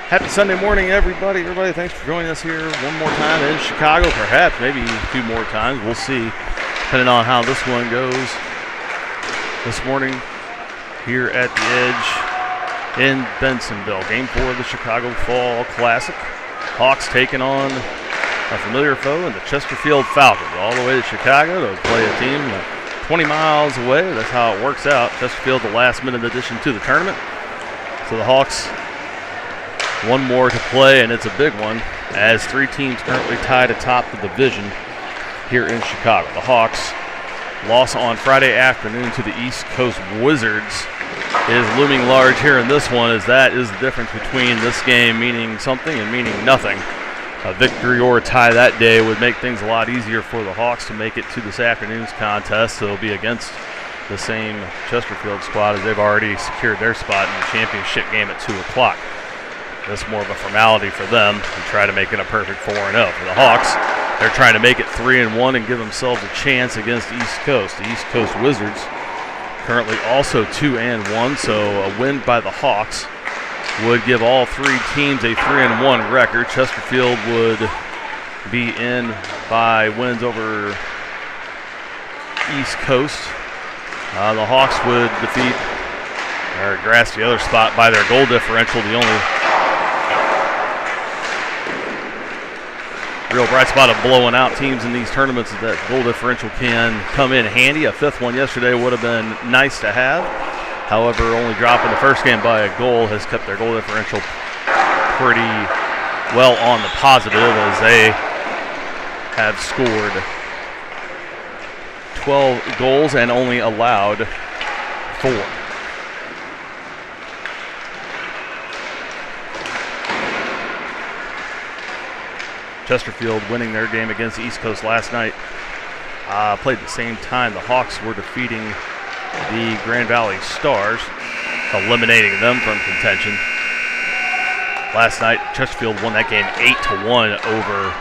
Happy Sunday morning, everybody. Thanks for joining us here one more time in Chicago, perhaps, maybe a few more times. We'll see, depending on how this one goes this morning here at the Edge in Bensonville. Game 4 of the Chicago Fall Classic. Hawks taking on a familiar foe in the Chesterfield Falcons. All the way to Chicago to play a team 20 miles away. That's how it works out. Chesterfield, the last-minute addition to the tournament. So the Hawks, one more to play, and it's a big one, as three teams currently tied atop the division here in Chicago. The Hawks' loss on Friday afternoon to the East Coast Wizards is looming large here in this one, as that is the difference between this game meaning something and meaning nothing. A victory or a tie that day would make things a lot easier for the Hawks to make it to this afternoon's contest. They'll be against the same Chesterfield squad as they've already secured their spot in the championship game at 2 o'clock. That's more of a formality for them and try to make it a perfect 4-0. For the Hawks, they're trying to make it 3-1 and give themselves a chance against East Coast. The East Coast Wizards currently also 2-1, so a win by the Hawks would give all three teams a 3-1 record. Chesterfield would be in by wins over East Coast. The Hawks would defeat or grasp the other spot by their goal differential. The only real bright spot of blowing out teams in these tournaments is that goal differential can come in handy. A fifth one yesterday would have been nice to have. However, only dropping the first game by a goal has kept their goal differential pretty well on the positive, as they have scored 12 goals and only allowed 4. Chesterfield winning their game against East Coast last night. Played at the same time the Hawks were defeating the Grand Valley Stars, eliminating them from contention. Last night, Chesterfield won that game 8-1 over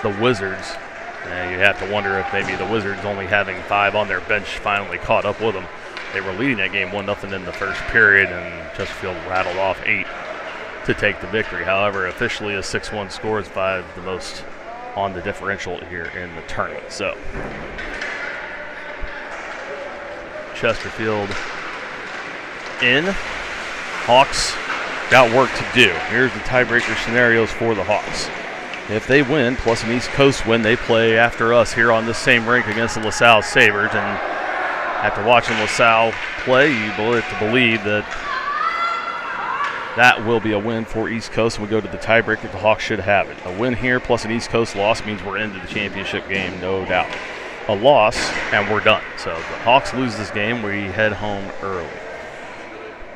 the Wizards. You have to wonder if maybe the Wizards, only having 5 on their bench, finally caught up with them. They were leading that game 1-0 in the first period, and Chesterfield rattled off 8 to take the victory. However, officially a 6-1 score is by the most on the differential here in the tournament. So Chesterfield in. Hawks got work to do. Here's the tiebreaker scenarios for the Hawks. If they win, plus an East Coast win, they play after us here on this same rink against the LaSalle Sabres. And after watching LaSalle play, you have to believe that that will be a win for East Coast, and we go to the tiebreaker. The Hawks should have it. A win here plus an East Coast loss means we're into the championship game, no doubt. A loss, and we're done. So if the Hawks lose this game, we head home early.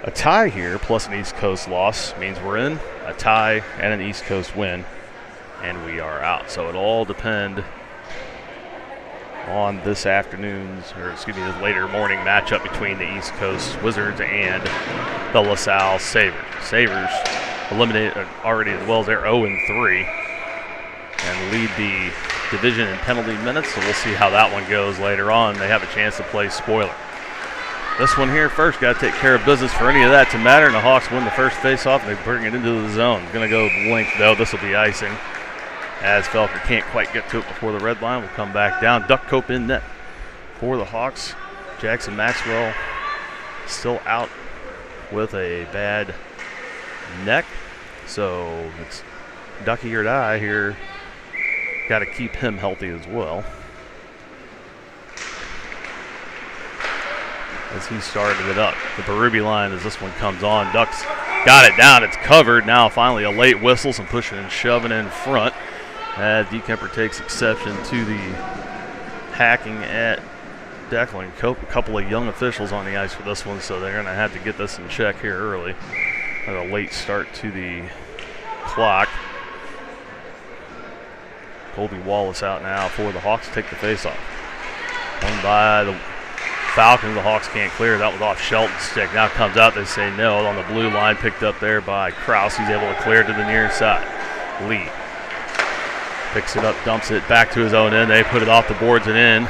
A tie here plus an East Coast loss means we're in. A tie and an East Coast win, and we are out. So it'll all depend on this afternoon's, or excuse me, this later morning matchup between the East Coast Wizards and the LaSalle Sabres. Sabres eliminated already as well as they're 0-3 and lead the division in penalty minutes, so we'll see how that one goes later on. They have a chance to play spoiler. This one here first, got to take care of business for any of that to matter, and the Hawks win the first face-off, and they bring it into the zone. Going to go length, though. This will be icing, as Felker can't quite get to it before the red line. Will come back down. Duckcope in net for the Hawks. Jackson Maxwell still out with a bad neck, so it's Ducky or die here. Got to keep him healthy as well, as he started it up. The Berube line as this one comes on. Ducks got it down. It's covered. Now finally a late whistle, some pushing and shoving in front. DeKemper takes exception to the hacking at Declan Cope. A couple of young officials on the ice for this one, so they're going to have to get this in check here early. And a late start to the clock. Colby Wallace out now for the Hawks to take the faceoff. Won by the Falcons. The Hawks can't clear. That was off Shelton's stick. Now comes out. They say no on the blue line. Picked up there by Krause. He's able to clear to the near side. Lee picks it up, dumps it back to his own end. They put it off the boards and in.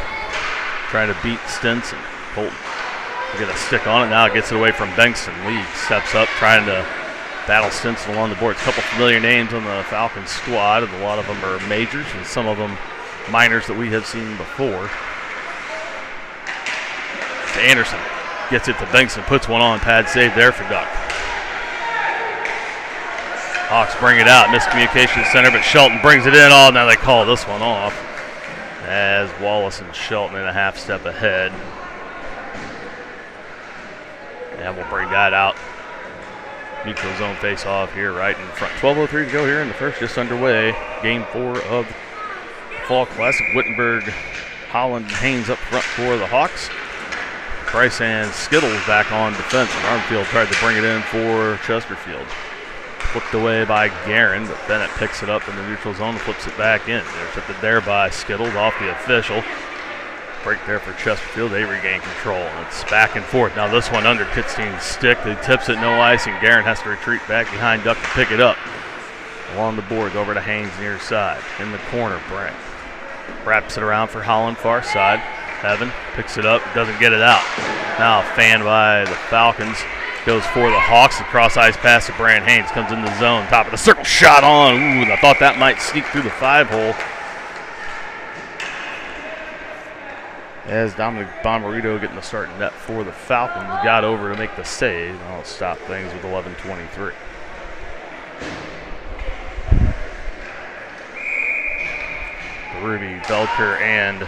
Trying to beat Stinson. Colton get a stick on it. Now it gets it away from Bengtson. Lee steps up trying to Battle Stinson along the boards. A couple familiar names on the Falcons squad, and a lot of them are majors, and some of them minors that we have seen before. Anderson gets it to Bengtson, puts one on, pad save there for Duck. Hawks bring it out, miscommunication center, but Shelton brings it in. Oh, now they call this one off as Wallace and Shelton in a half step ahead. And we'll bring that out. Neutral zone face off here right in front. 12:03 to go here in the first, just underway. Game 4 of the Fall Classic. Wittenberg, Holland, and Haynes up front for the Hawks. Price and Skittles back on defense. Armfield tried to bring it in for Chesterfield. Flipped away by Guerin, but Bennett picks it up in the neutral zone and flips it back in. Intercepted there by Skittles off the official. Break there for Chesterfield. They regain control, and it's back and forth. Now this one under Kitstein's stick. He tips it, no ice, and Guerin has to retreat back behind Duck to pick it up. Along the boards over to Haynes near side. In the corner, Brent wraps it around for Holland, far side. Evan picks it up, doesn't get it out. Now fanned by the Falcons. Goes for the Hawks. The cross ice pass to Brand Haynes. Comes in the zone. Top of the circle. Shot on. Ooh, and I thought that might sneak through the 5-hole. As Dominic Bomarito getting the start net for the Falcons. Got over to make the save. I'll stop things with 11:23. Ruby, Belcher, and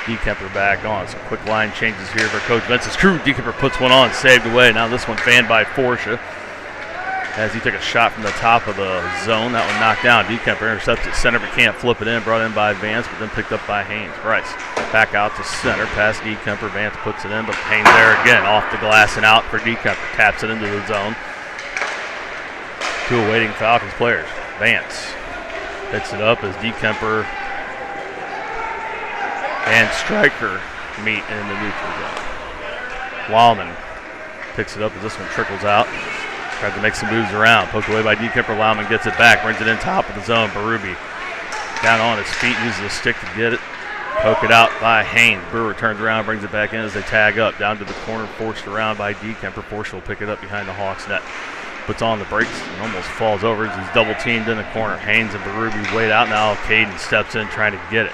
DeKemper back on. Some quick line changes here for Coach Vincent's crew. DeKemper puts one on, saved away. Now this one fanned by Forsha as he took a shot from the top of the zone. That one knocked down. DeKemper intercepts at center, but can't flip it in. Brought in by Vance, but then picked up by Haynes. Bryce back out to center, past DeKemper. Vance puts it in, but Haynes there again, off the glass and out for DeKemper. Taps it into the zone. Two awaiting Falcons players. Vance picks it up as DeKemper and Stryker meet in the neutral zone. Lauman picks it up as this one trickles out. Tried to make some moves around. Poked away by DeKemper. Lauman gets it back. Brings it in top of the zone. Berube down on his feet. Uses the stick to get it. Poke it out by Haynes. Brewer turns around. Brings it back in as they tag up. Down to the corner. Forced around by DeKemper. Force will pick it up behind the Hawks net. Puts on the brakes and almost falls over as he's double teamed in the corner. Haynes and Berube wait out. Now Caden steps in trying to get it.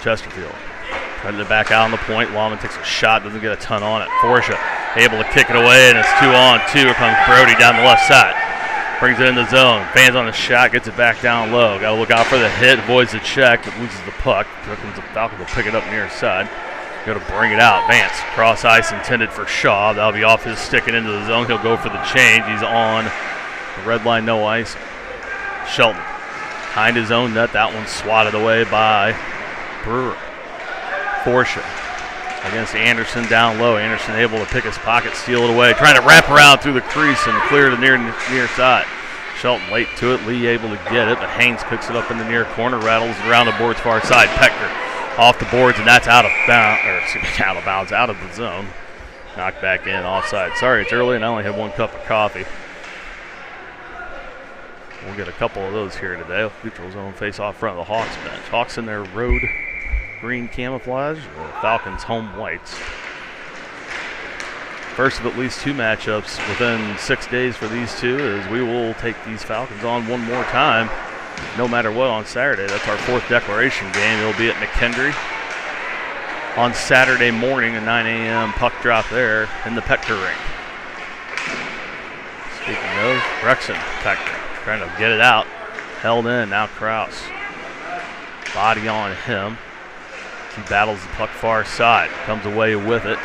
Chesterfield trying to back out on the point. Lawman takes a shot, doesn't get a ton on it. Forsha able to kick it away, and it's 2-on-2. Here comes Brody down the left side. Brings it in the zone. Fans on the shot, gets it back down low. Got to look out for the hit, avoids the check, but loses the puck. Here comes the Falcons will pick it up near side. Got to bring it out. Vance, cross ice intended for Shaw. That'll be off his stick and into the zone. He'll go for the change. He's on the red line, no ice. Shelton behind his own net. That one's swatted away by Brewer. Forsha against Anderson down low. Anderson able to pick his pocket, steal it away. Trying to wrap around through the crease and clear the near side. Shelton late to it. Lee able to get it, but Haynes picks it up in the near corner, rattles around the boards far side. Pecker off the boards, and that's out of bounds, out of the zone. Knocked back in, offside. Sorry, it's early, and I only had one cup of coffee. We'll get a couple of those here today. Neutral zone face off front of the Hawks bench. Hawks in their road green camouflage, the Falcons home whites. First of at least two matchups within 6 days for these two, as we will take these Falcons on one more time, no matter what, on Saturday. That's our fourth declaration game. It'll be at McKendree on Saturday morning at 9 a.m. Puck drop there in the Petker rink. Speaking of, Brexon Petker trying to get it out. Held in, now Krause. Body on him. He battles the puck far side. Comes away with it.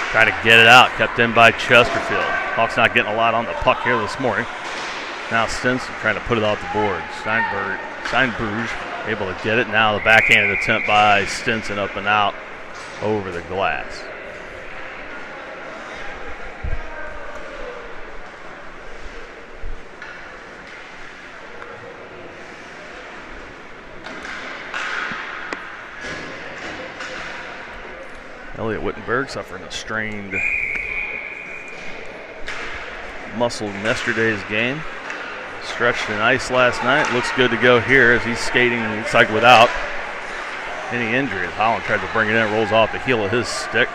Trying to get it out. Kept in by Chesterfield. Hawks not getting a lot on the puck here this morning. Now Stinson trying to put it off the board. Steinberg able to get it. Now the backhanded attempt by Stinson up and out over the glass. Elliot Wittenberg suffering a strained muscle in yesterday's game. Stretched in ice last night. Looks good to go here as he's skating. Looks like without any injury. Holland tried to bring it in. Rolls off the heel of his stick.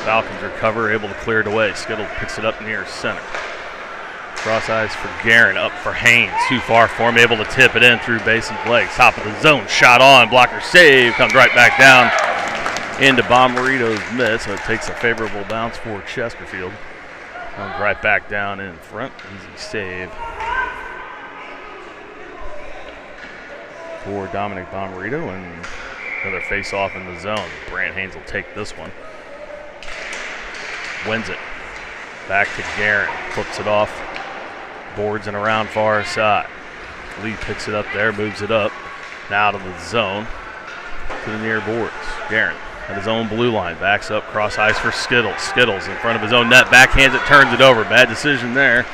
Falcons recover, able to clear it away. Skittle picks it up near center. Cross ice for Guerin, up for Haynes. Too far for him, able to tip it in through Bason's legs. Top of the zone, shot on, blocker save, comes right back down into Bomarito's miss. So it takes a favorable bounce for Chesterfield. Comes right back down in front, easy save for Dominic Bomarito, and another face-off in the zone. Brant Haynes will take this one. Wins it. Back to Guerin. Flips it off. Boards and around far side. Lee picks it up there, moves it up. Now to the zone. To the near boards. Guerin at his own blue line. Backs up, cross ice for Skittles. Skittles in front of his own net. Backhands it, turns it over. Bad decision there.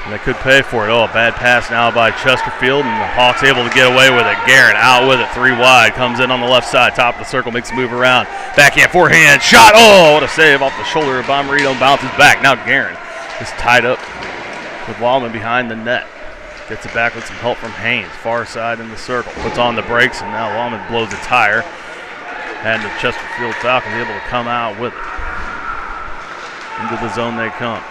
And they could pay for it. Oh, a bad pass now by Chesterfield, and the Hawks able to get away with it. Guerin out with it, 3 wide. Comes in on the left side, top of the circle, makes a move around. Backhand, forehand, shot. Oh, what a save off the shoulder of Bomarito, and bounces back. Now Guerin is tied up with Wallman behind the net. Gets it back with some help from Haynes. Far side in the circle. Puts on the brakes, and now Wallman blows a tire. And the Chesterfield Falcons able to come out with it. Into the zone they come.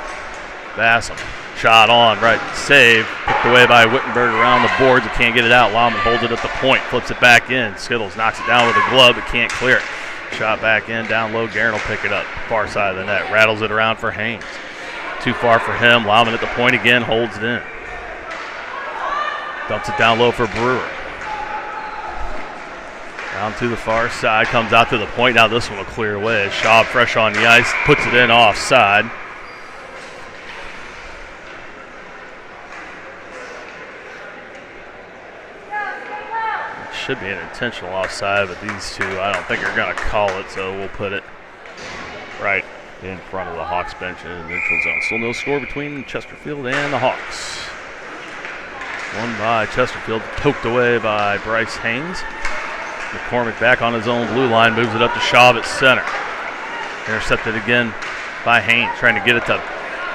Bassam. Shot on, right, save, picked away by Wittenberg around the boards, but can't get it out. Lauman holds it at the point, flips it back in. Skittles knocks it down with a glove, but can't clear it. Shot back in, down low, Guerin will pick it up. Far side of the net, rattles it around for Haynes. Too far for him, Lauman at the point again, holds it in. Dumps it down low for Brewer. Down to the far side, comes out to the point, now this one will clear away. Schaub fresh on the ice, puts it in offside. Should be an intentional offside, but these two I don't think are going to call it, so we'll put it right in front of the Hawks bench in the neutral zone. Still no score between Chesterfield and the Hawks. Won by Chesterfield, poked away by Bryce Haynes. McCormick back on his own blue line, moves it up to Schaub at center. Intercepted again by Haynes, trying to get it to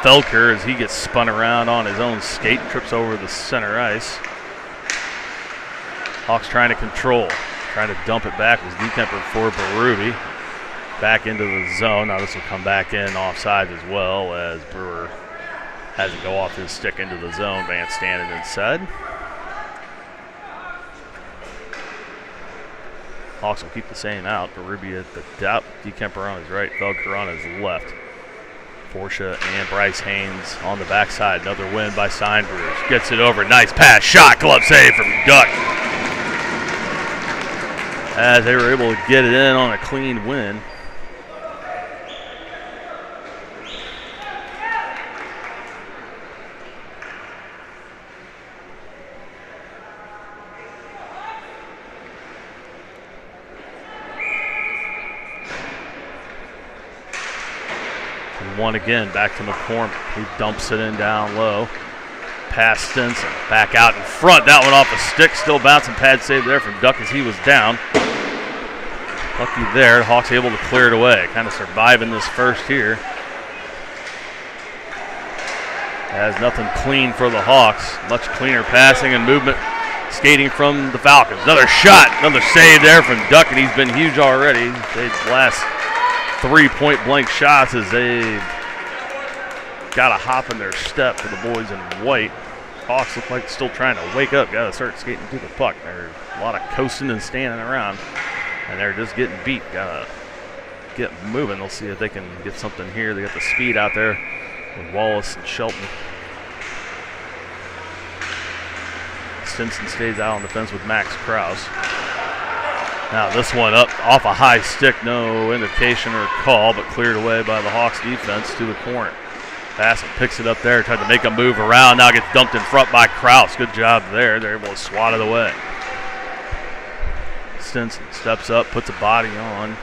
Felker as he gets spun around on his own skate, trips over the center ice. Hawks trying to control, trying to dump it back was Dekemper for Berube. Back into the zone. Now this will come back in offside as well as Brewer has it go off his stick into the zone. Vance standing inside. Hawks will keep the same out. Berube at the depth, Dekemper on his right, Felker on his left. Forsha and Bryce Haynes on the backside. Another win by Steinbruch. Gets it over. Nice pass, shot, glove save from Duck. As they were able to get it in on a clean win. And one again, back to McCormick. He dumps it in down low. Pass Stinson, back out in front. That one off a stick, still bouncing. Pad save there from Duck as he was down. Lucky there, Hawks able to clear it away. Kind of surviving this first here. As nothing clean for the Hawks. Much cleaner passing and movement, skating from the Falcons. Another shot, another save there from Duck, and he's been huge already. They've last 3 point-blank shots as they've got a hop in their step for the boys in white. Hawks look like still trying to wake up. Got to start skating to the puck. There's a lot of coasting and standing around, and they're just getting beat. Got to get moving. They'll see if they can get something here. They got the speed out there with Wallace and Shelton. Stinson stays out on the fence with Max Krause. Now this one up off a high stick. No indication or call, but cleared away by the Hawks defense to the corner. Bassett picks it up there, tried to make a move around. Now gets dumped in front by Krause. Good job there. They're able to swat it away. Stinson steps up, puts a body on.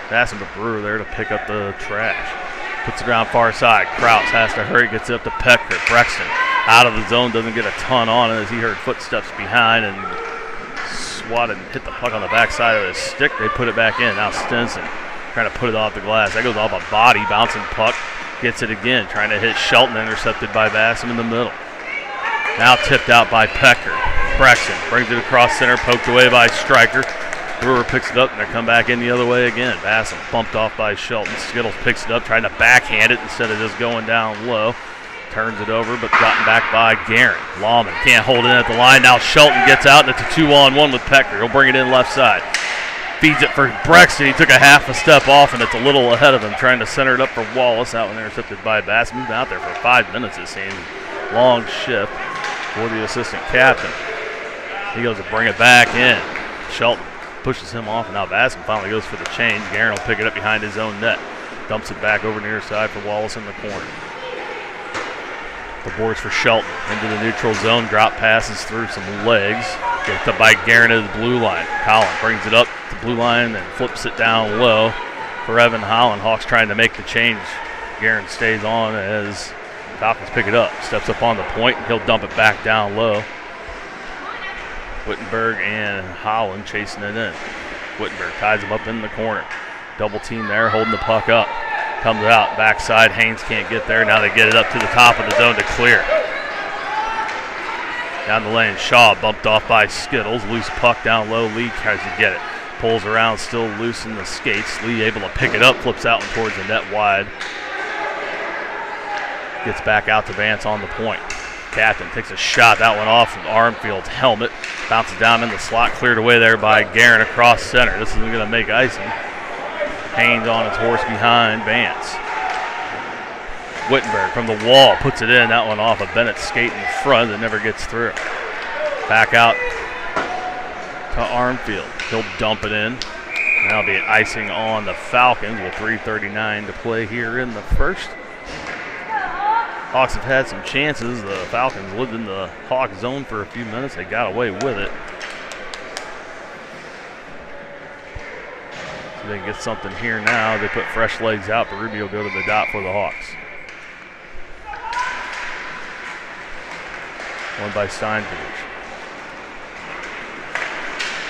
Bassett but Brewer there to pick up the trash. Puts it around far side. Krause has to hurry, gets it up to Pecker. Brexton out of the zone, doesn't get a ton on it as he heard footsteps behind and swatted and hit the puck on the backside of his stick. They put it back in. Now Stinson trying to put it off the glass. That goes off a body, bouncing puck. Gets it again, trying to hit Shelton, intercepted by Bassam in the middle. Now tipped out by Pecker. Brexton brings it across center, poked away by Stryker. Brewer picks it up, and they come back in the other way again. Bassam bumped off by Shelton. Skittles picks it up, trying to backhand it instead of just going down low. turns it over, but gotten back by Guerin. Lawman can't hold it in at the line. Now Shelton gets out, and it's a 2-on-1 with Pecker. He'll bring it in left side. Feeds it for Brexton. He took a half a step off, and it's a little ahead of him, trying to center it up for Wallace. That one intercepted by Bass. Moved out there for 5 minutes, it seems. Long shift for the assistant captain. He goes to bring it back in. Shelton pushes him off, and now Basson finally goes for the change. Guerin will pick it up behind his own net. Dumps it back over near side for Wallace in the corner. The boards for Shelton into the neutral zone. Drop passes through some legs. Gets up by Guerin to the blue line. Holland brings it up to blue line and flips it down low for Evan Holland. Hawks trying to make the change. Guerin stays on as Falcons pick it up. Steps up on the point, and he'll dump it back down low. Wittenberg and Holland chasing it in. Wittenberg ties him up in the corner. Double team there, holding the puck up. Comes out, backside. Haynes can't get there. Now they get it up to the top of the zone to clear. Down the lane, Shaw bumped off by Skittles. Loose puck down low. Lee tries to get it. Pulls around, still loose in the skates. Lee able to pick it up, flips out and towards the net wide. Gets back out to Vance on the point. Captain takes a shot. That one off from Armfield's helmet. Bounces down in the slot, cleared away there by Guerin across center. This isn't going to make icing. Haynes on his horse behind Vance. Wittenberg from the wall puts it in. That one off of Bennett's skate in front that never gets through. Back out to Armfield. He'll dump it in. That'll be icing on the Falcons with 3:39 to play here in the first. Hawks have had some chances. The Falcons lived in the Hawk zone for a few minutes. They got away with it. So they can get something here now. They put fresh legs out, but Ruby will go to the dot for the Hawks. One by Steinbridge.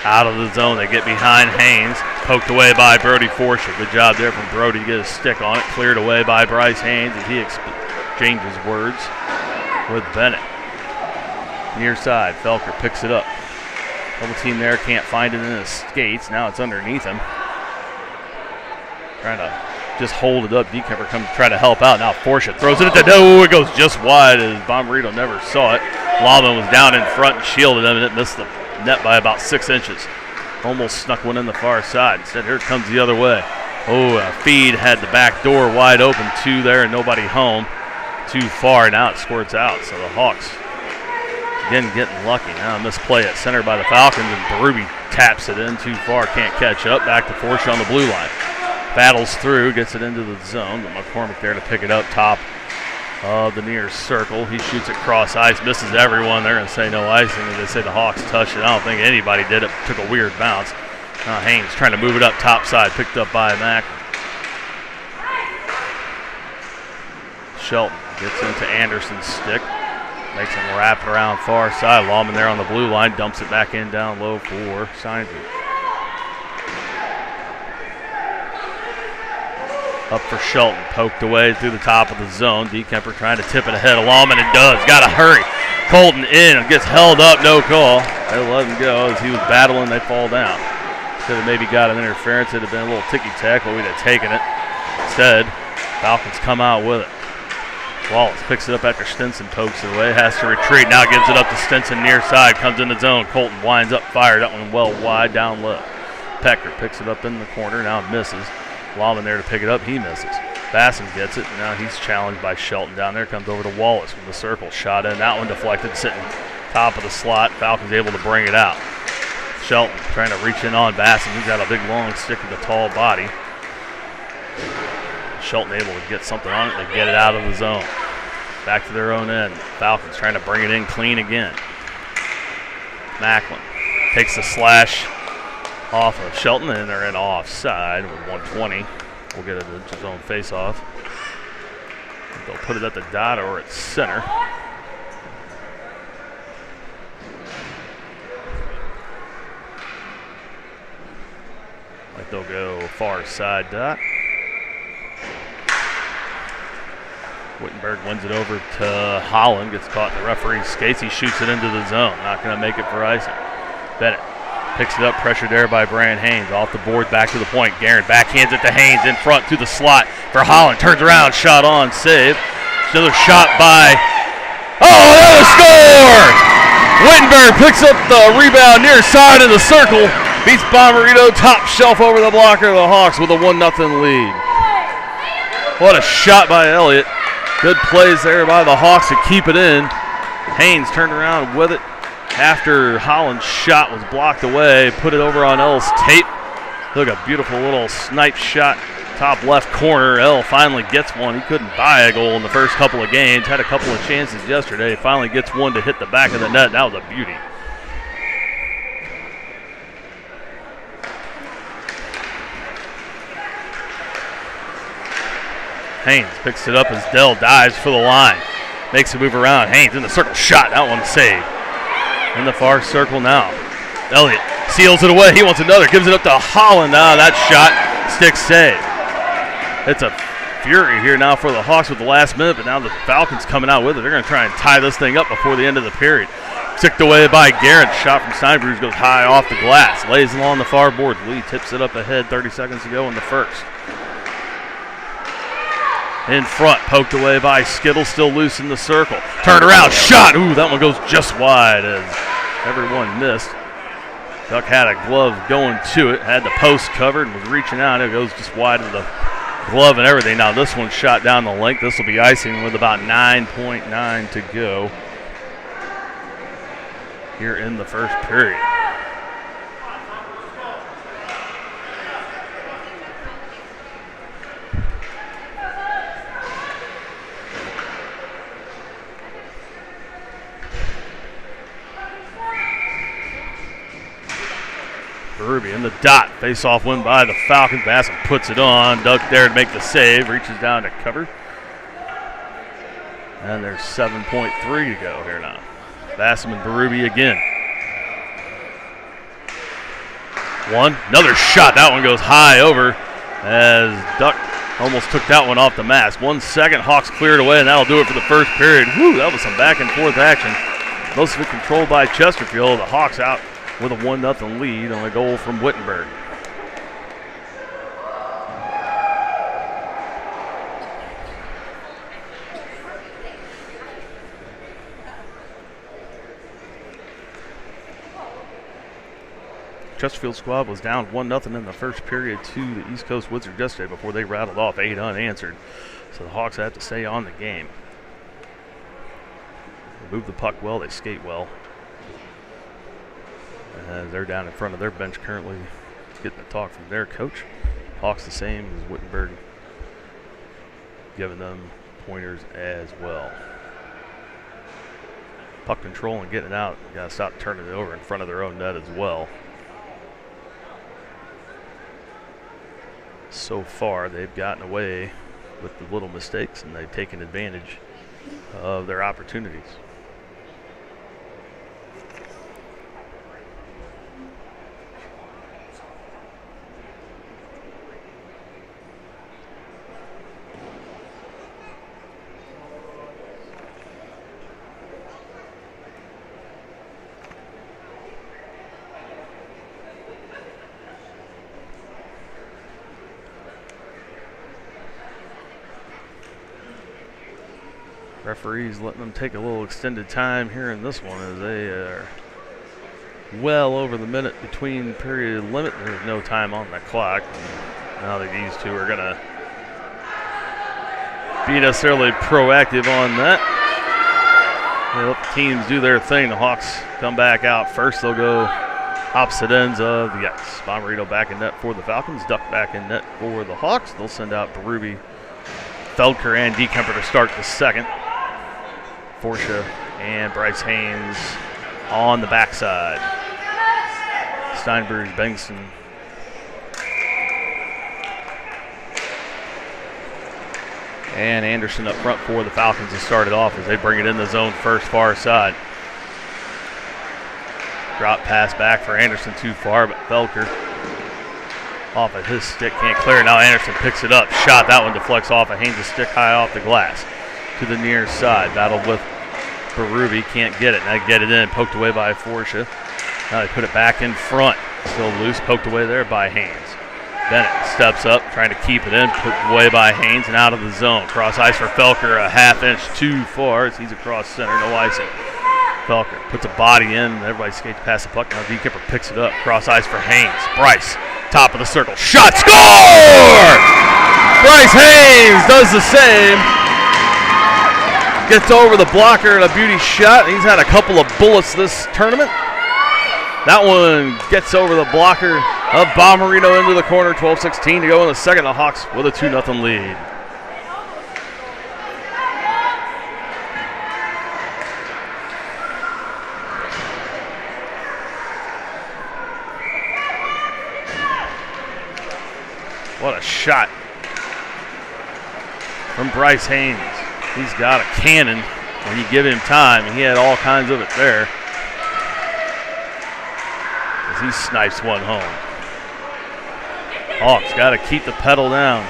Out of the zone, they get behind Haynes. Poked away by Brody Forsher. Good job there from Brody to get a stick on it. Cleared away by Bryce Haynes as he exchanges words with Bennett. Near side, Felker picks it up. Double team there, can't find it in his skates. Now it's underneath him. Trying to just hold it up. Dekemper comes to try to help out. Now Forsha throws it at the no. It goes just wide as Bomberito never saw it. Lawman was down in front and shielded him, and it missed the net by about 6 inches. Almost snuck one in the far side. Instead, here it comes the other way. Oh, a feed had the back door wide open. Two there and nobody home. Too far. Now it squirts out. So the Hawks again getting lucky. Now a misplay at center by the Falcons, and Berube taps it in too far. Can't catch up. Back to Forsha on the blue line. Battles through, gets it into the zone, but McCormick there to pick it up top of the near circle. He shoots it cross ice, misses everyone. They're going to say no icing, and they say the Hawks touched it. I don't think anybody did it. Took a weird bounce. Haynes trying to move it up top side, picked up by Mack. Shelton gets into Anderson's stick, makes him wrap around far side. Lawman there on the blue line, dumps it back in down low for Steinbridge. Up for Shelton, poked away through the top of the zone. Dekemper trying to tip it ahead of Lawman, and does. Got to hurry. Colton in, gets held up, no call. They let him go as he was battling, they fall down. Could have maybe got an interference. It'd have been a little ticky-tack, but we'd have taken it. Instead, Falcons come out with it. Wallace picks it up after Stinson pokes it away, has to retreat. Now gives it up to Stinson near side, comes in the zone. Colton winds up, fired. That one well wide, down low. Pecker picks it up in the corner, now misses. Lawman there to pick it up, he misses. Basson gets it, and now he's challenged by Shelton down there. Comes over to Wallace from the circle, shot in. That one deflected, sitting top of the slot. Falcons able to bring it out. Shelton trying to reach in on Basson. He's got a big long stick with a tall body. Shelton able to get something on it. They get it out of the zone. Back to their own end. Falcons trying to bring it in clean again. Macklin takes the slash off of Shelton, and they're in offside with 1:20. We'll get it into his own face-off. They'll put it at the dot or at center. Like they'll go far side dot. Wittenberg wins it over to Holland. Gets caught in the referee's skates. He shoots it into the zone. Not going to make it for icing. Bennett picks it up, pressure there by Brian Haynes. Off the board, back to the point. Guerin backhands it to Haynes in front to the slot for Holland. Turns around, shot on, save. Another shot by, another score! Wittenberg picks up the rebound near side of the circle. Beats Bommarito top shelf over the blocker of the Hawks with a 1-0 lead. What a shot by Elliott. Good plays there by the Hawks to keep it in. Haynes turned around with it after Holland's shot was blocked away. Put it over on L's tape. Look, a beautiful little snipe shot, top left corner. L finally gets one. He couldn't buy a goal in the first couple of games. Had a couple of chances yesterday. Finally gets one to hit the back of the net. That was a beauty. Haynes picks it up as Dell dives for the line. Makes a move around. Haynes in the circle. Shot. That one saved. In the far circle now. Elliott seals it away. He wants another. Gives it up to Holland. That shot. Stick save. It's a fury here now for the Hawks with the last minute, but now the Falcons coming out with it. They're going to try and tie this thing up before the end of the period. Ticked away by Garrett. Shot from Steinbruch goes high off the glass. Lays along the far boards. Lee tips it up ahead 30 seconds to go in the first. In front, poked away by Skittle, still loose in the circle. Turned around, shot. Ooh, that one goes just wide as everyone missed. Duck had a glove going to it, had the post covered and was reaching out. It goes just wide of the glove and everything. Now this one shot down the length. This will be icing with about 9.9 to go here in the first period. Ruby in the dot. Face-off win by the Falcons. Bassam puts it on. Duck there to make the save. Reaches down to cover. And there's 7.3 to go here now. Bassam and Berube again. One. Another shot. That one goes high over as Duck almost took that one off the mask. 1 second. Hawks cleared away, and that'll do it for the first period. Woo, that was some back and forth action. Most of it controlled by Chesterfield. The Hawks out with a 1-0 lead on a goal from Wittenberg. Chesterfield squad was down 1-0 in the first period to the East Coast Wizards yesterday before they rattled off 8 unanswered. So the Hawks have to stay on the game. They move the puck well, they skate well. They're down in front of their bench currently getting the talk from their coach. Hawks the same as Wittenberg, giving them pointers as well. Puck control and getting it out. You gotta stop turning it over in front of their own net as well. So far, they've gotten away with the little mistakes and they've taken advantage of their opportunities. Referees letting them take a little extended time here in this one as they are well over the minute between period limit. There's no time on the clock. Now that these two are going to be necessarily proactive on that. They let the teams do their thing. The Hawks come back out first. They'll go opposite ends of the ice. Bommarito back in net for the Falcons. Duck back in net for the Hawks. They'll send out Berube, Feldker, and Dekemper to start the second. Forsha and Bryce Haynes on the backside. Steinberg, Bengtson. And Anderson up front for the Falcons to start it off as they bring it in the zone first, far side. Drop pass back for Anderson, too far, but Feldker off of his stick, can't clear. Now Anderson picks it up. Shot, that one deflects off of Haynes' stick high off the glass. To the near side, battled with Berube, can't get it. Now get it in, poked away by Forsha. Now they put it back in front. Still loose, poked away there by Haynes. Bennett steps up, trying to keep it in, put away by Haynes and out of the zone. Cross ice for Felker, a half inch too far as he's across center, no icing. Felker puts a body in, everybody skates past the puck. Now D-Kipper picks it up, cross ice for Haynes. Bryce, top of the circle, shot, score! Bryce Haynes does the same. Gets over the blocker and a beauty shot. He's had a couple of bullets this tournament. That one gets over the blocker of Bomarito into the corner. 12-16 to go in the second. The Hawks with a 2-0 lead. What a shot from Bryce Haynes. He's got a cannon when you give him time, and he had all kinds of it there. As he snipes one home. Hawks got to keep the pedal down.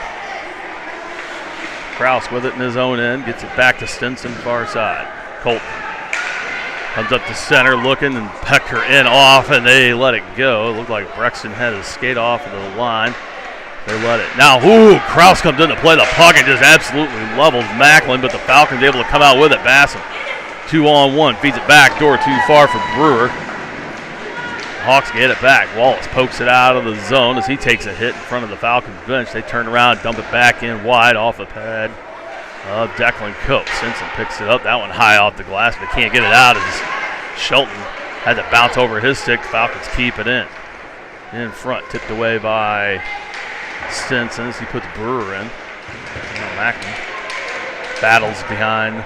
Kraus with it in his own end, gets it back to Stinson, far side. Colton comes up to center looking and Pecker in off, and they let it go. It looked like Brexton had his skate off of the line. They let it. Now, Kraus comes in to play the puck and just absolutely levels Macklin, but the Falcons able to come out with it. Bassam, 2-on-1, feeds it back, door too far for Brewer. Hawks get it back. Wallace pokes it out of the zone as he takes a hit in front of the Falcons bench. They turn around, dump it back in wide off the pad of Declan Cope. Simpson picks it up. That one high off the glass, but can't get it out as Shelton had to bounce over his stick. The Falcons keep it in. In front, tipped away by Stinson as he puts Brewer in. Macklin battles behind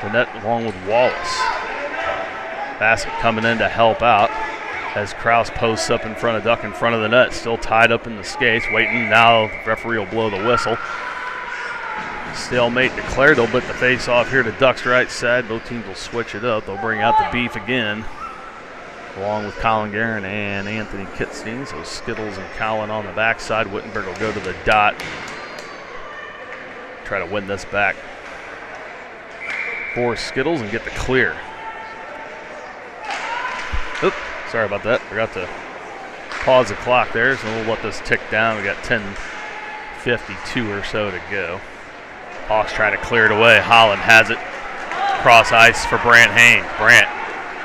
the net along with Wallace. Bassett coming in to help out as Kraus posts up in front of Duck in front of the net, still tied up in the skates, waiting. Now the referee will blow the whistle. Stalemate declared. They'll put the face off here to Duck's right side. Both teams will switch it up. They'll bring out the beef again, along with Colin Guerin and Anthony Kitstein. So Skittles and Colin on the backside. Wittenberg will go to the dot. Try to win this back for Skittles and get the clear. Oop, sorry about that. Forgot to pause the clock there, so we'll let this tick down. We got 10:52 or so to go. Hawks trying to clear it away. Holland has it. Cross ice for Brant Haynes. Brant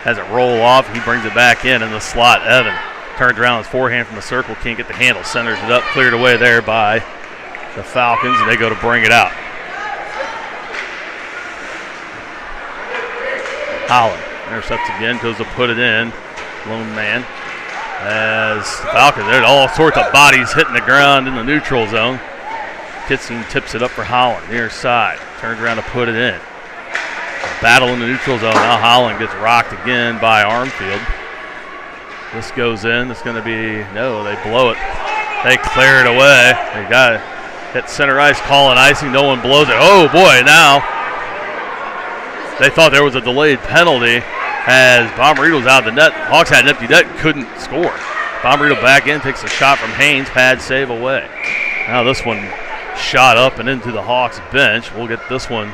has it roll off. He brings it back in the slot. Evan turns around his forehand from the circle. Can't get the handle. Centers it up. Cleared away there by the Falcons, and they go to bring it out. Holland intercepts again. Goes to put it in. Lone man. As the Falcons, there's all sorts of bodies hitting the ground in the neutral zone. Kitstein tips it up for Holland. Near side. Turns around to put it in. Battle in the neutral zone. Now Holland gets rocked again by Armfield. This goes in. It's going to be, no, they blow it. They clear it away. They got it. Hit center ice, calling icing. No one blows it. Oh, boy, now they thought there was a delayed penalty as Bomarito's out of the net. Hawks had an empty net, couldn't score. Bomarito back in, takes a shot from Haynes. Pad save away. Now this one shot up and into the Hawks bench. We'll get this one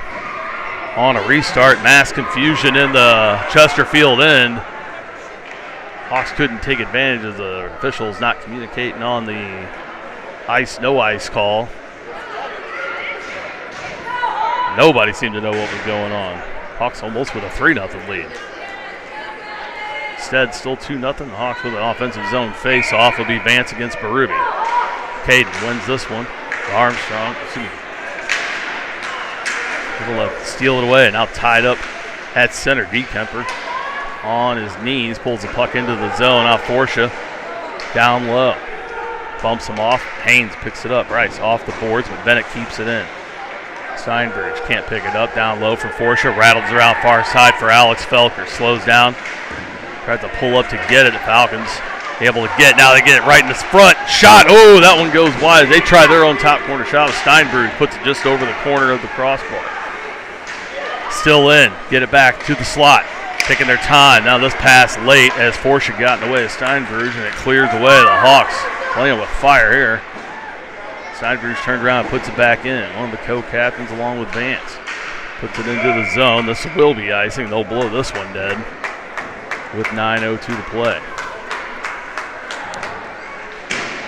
on a restart. Mass confusion in the Chesterfield end. Hawks couldn't take advantage of the officials not communicating on the ice, no ice call. Nobody seemed to know what was going on. Hawks almost with a 3-0 lead. Instead, still 2-0. The Hawks with an offensive zone face-off. Will be Vance against Berube. Caden wins this one. Armstrong, able to steal it away. Now tied up at center. D-Kemper on his knees, pulls the puck into the zone. Now Forsha down low, bumps him off. Haynes picks it up. Bryce off the boards, but Bennett keeps it in. Steinbridge can't pick it up. Down low for Forsha. Rattles around far side for Alex Felker. Slows down. Tries to pull up to get it. The Falcons able to get. Now they get it right in the front. Shot. Oh, that one goes wide. They try their own top corner shot. Steinbridge puts it just over the corner of the crossbar. Still in. Get it back to the slot. Taking their time. Now this pass late as Forsha got in the way of Steinbridge, and it clears away. The Hawks playing with fire here. Steinbridge turns around and puts it back in. One of the co-captains along with Vance. Puts it into the zone. This will be icing. They'll blow this one dead with 9:02 to play.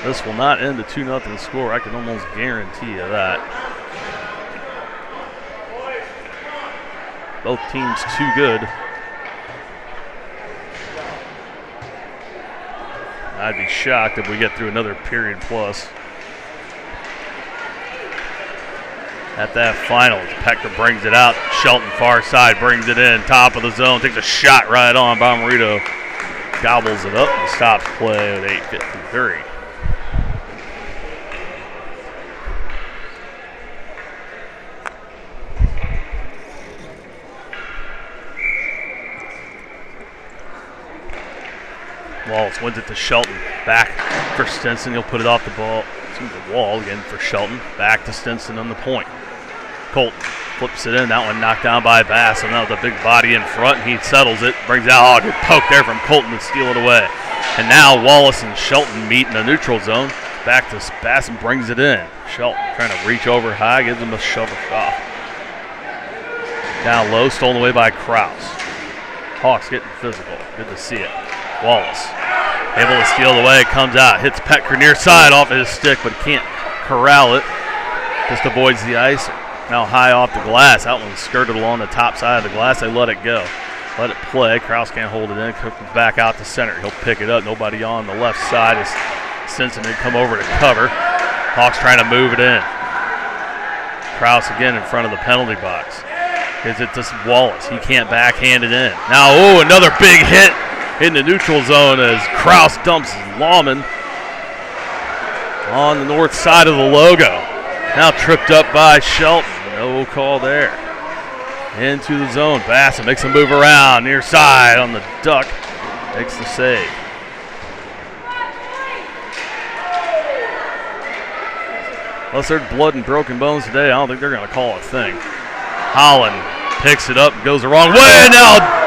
This will not end a 2-0 score. I can almost guarantee you that. Both teams too good. I'd be shocked if we get through another period plus. At that final, Pecker brings it out. Shelton far side brings it in. Top of the zone. Takes a shot right on. Bomarito gobbles it up and stops play with 8:53. Wallace wins it to Shelton. Back for Stinson. He'll put it off the ball. To the wall again for Shelton. Back to Stinson on the point. Colton flips it in. That one knocked down by Bass. And now with a big body in front. He settles it. Brings out. Oh, good poke there from Colton to steal it away. And now Wallace and Shelton meet in the neutral zone. Back to Bass and brings it in. Shelton trying to reach over high. Gives him a shovel off. Down low. Stolen away by Krause. Hawks getting physical. Good to see it. Wallace able to steal away, comes out, hits Petker near side off of his stick, but can't corral it. Just avoids the ice. Now high off the glass. That one skirted along the top side of the glass. They let it go. Let it play. Krause can't hold it in. Comes back out to center. He'll pick it up. Nobody on the left side. As Stinson did come over to cover. Hawks trying to move it in. Krause again in front of the penalty box. Gives it to Wallace. He can't backhand it in. Now, oh, another big hit in the neutral zone as Krause dumps Lawman on the north side of the logo. Now tripped up by Shelton. No call there. Into the zone. Bassett makes a move around near side on the duck. Makes the save. Unless there's blood and broken bones today, I don't think they're going to call a thing. Holland picks it up and goes the wrong way. Now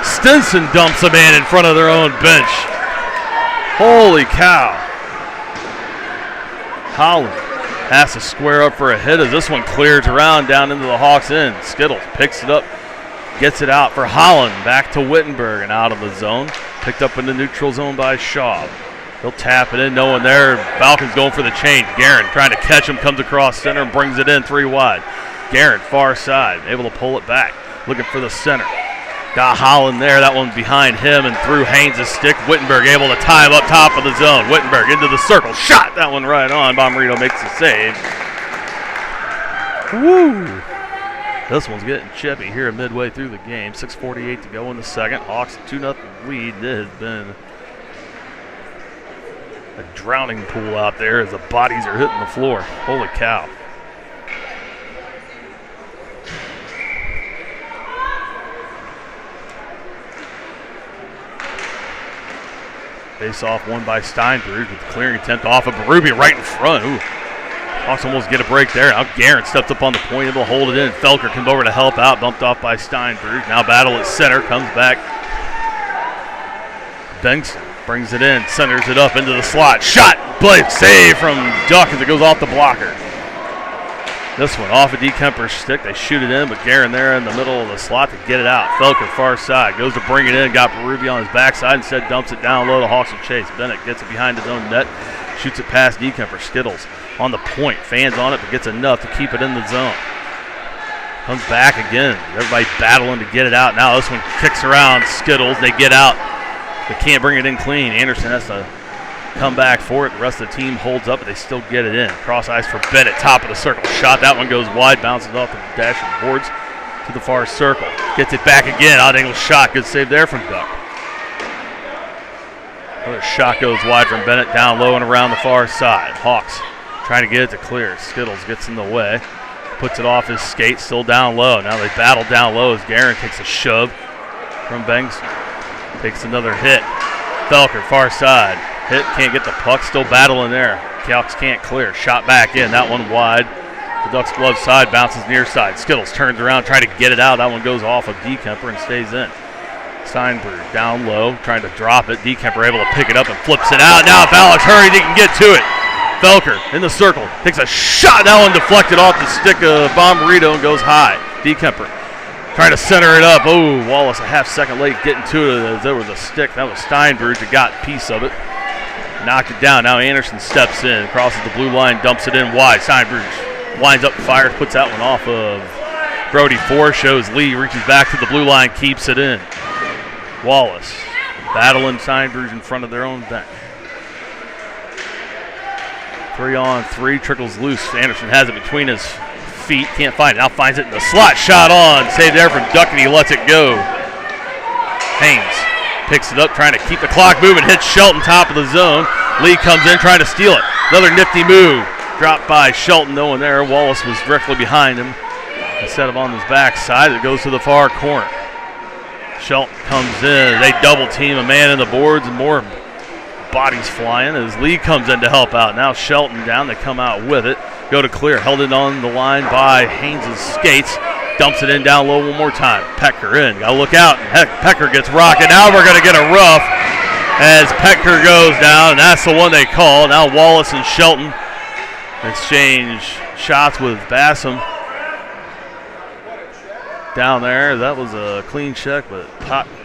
Stinson dumps a man in front of their own bench. Holy cow. Holland has to square up for a hit as this one clears around down into the Hawks' end. Skittles picks it up, gets it out for Holland. Back to Wittenberg and out of the zone. Picked up in the neutral zone by Schaub. He'll tap it in, no one there. Falcons going for the change. Guerin trying to catch him, comes across center and brings it in 3 wide. Guerin far side, able to pull it back. Looking for the center. Got Holland there. That one behind him and through Haynes' stick. Wittenberg able to tie him up top of the zone. Wittenberg into the circle. Shot that one right on. Bomarito makes the save. Woo! This one's getting chippy here midway through the game. 6:48 to go in the second. Hawks 2-0 lead. It has been a drowning pool out there as the bodies are hitting the floor. Holy cow. Face off won by Steinberg with the clearing attempt off of Berube right in front. Ooh. Hawks almost get a break there. Now Guerin steps up on the point, able to hold it in. Felker comes over to help out, bumped off by Steinberg. Now battle at center, comes back. Bengtson brings it in, centers it up into the slot. Shot, blade save from Duck as it goes off the blocker. This one off of DeKemper's stick. They shoot it in, but Guerin there in the middle of the slot to get it out. Felker far side, goes to bring it in, got Berube on his backside, instead dumps it down low to Hawks and Chase. Bennett gets it behind his own net, shoots it past DeKemper. Skittles on the point, fans on it, but gets enough to keep it in the zone. Comes back again. Everybody battling to get it out. Now this one kicks around Skittles. They get out. They can't bring it in clean. Anderson has to come back for it. The rest of the team holds up, but they still get it in. Cross ice for Bennett, top of the circle. Shot, that one goes wide, bounces off the dash of the boards to the far circle. Gets it back again, out angle shot. Good save there from Duck. Another shot goes wide from Bennett, down low and around the far side. Hawks trying to get it to clear. Skittles gets in the way, puts it off his skate, still down low. Now they battle down low as Guerin takes a shove from Bengtson. Takes another hit. Felker, far side. Hit, can't get the puck, still battling there. Hawks can't clear. Shot back in, that one wide. The Ducks glove side, bounces near side. Skittles turns around, trying to get it out. That one goes off of DeKemper and stays in. Steinberg down low, trying to drop it. DeKemper able to pick it up and flips it out. Now if Alex hurries, he can get to it. Felker in the circle, takes a shot. That one deflected off the stick of Bomarito and goes high. DeKemper trying to center it up. Oh, Wallace a half second late getting to it as there was a stick. That was Steinberg that got a piece of it. Knocked it down. Now Anderson steps in, crosses the blue line, dumps it in wide. Steinbruch winds up, fires, puts that one off of Brody Ford. Shows Lee, reaches back to the blue line, keeps it in. Wallace battling Steinbruch in front of their own bench. 3-on-3, trickles loose. Anderson has it between his feet, can't find it. Now finds it in the slot, shot on. Saved there from Duckett, he lets it go. Haynes picks it up, trying to keep the clock moving, hits Shelton top of the zone. Lee comes in, trying to steal it. Another nifty move. Dropped by Shelton, no one there. Wallace was directly behind him. Instead of on his backside, it goes to the far corner. Shelton comes in. They double team a man in the boards and more bodies flying as Lee comes in to help out. Now Shelton down, they come out with it. Go to clear, held it on the line by Haynes' skates. Dumps it in down low one more time. Pecker in, gotta look out. Heck, Pecker gets rocking. Now we're gonna get a rough as Pecker goes down, and that's the one they call. Now Wallace and Shelton exchange shots with Bassam down there. That was a clean check, but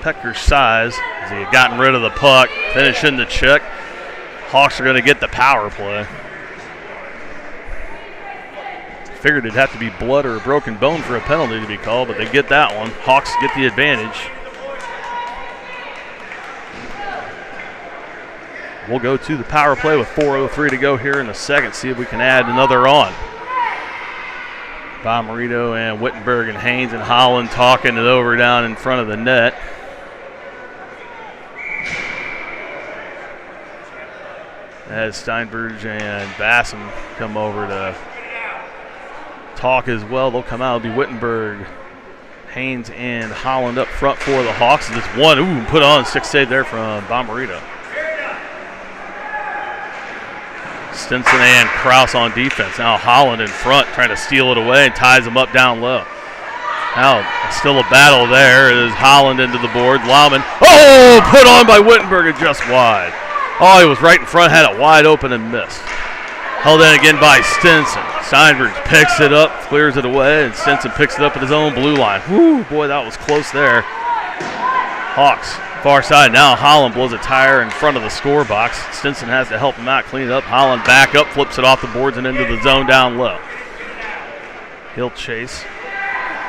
Pecker's size, as he had gotten rid of the puck, finishing the check. Hawks are gonna get the power play. Figured it'd have to be blood or a broken bone for a penalty to be called, but they get that one. Hawks get the advantage. We'll go to the power play with 4:03 to go here in the second. See if we can add another on. Bomarito and Wittenberg and Haynes and Holland talking it over down in front of the net. As Steinbruch and Bassam come over to talk as well. They'll come out. It'll be Wittenberg, Haynes, and Holland up front for the Hawks. And this one, put on, stick save there from Bomarito. Stinson and Kraus on defense. Now Holland in front trying to steal it away and ties them up down low. Now still a battle there as Holland into the board. Lauman, put on by Wittenberg and just wide. Oh, he was right in front, had it wide open and missed. Held in again by Stinson. Steinbruch picks it up, clears it away, and Stinson picks it up at his own blue line. Whew, boy, that was close there. Hawks, far side. Now Holland blows a tire in front of the score box. Stinson has to help him out, clean it up. Holland back up, flips it off the boards and into the zone down low. He'll chase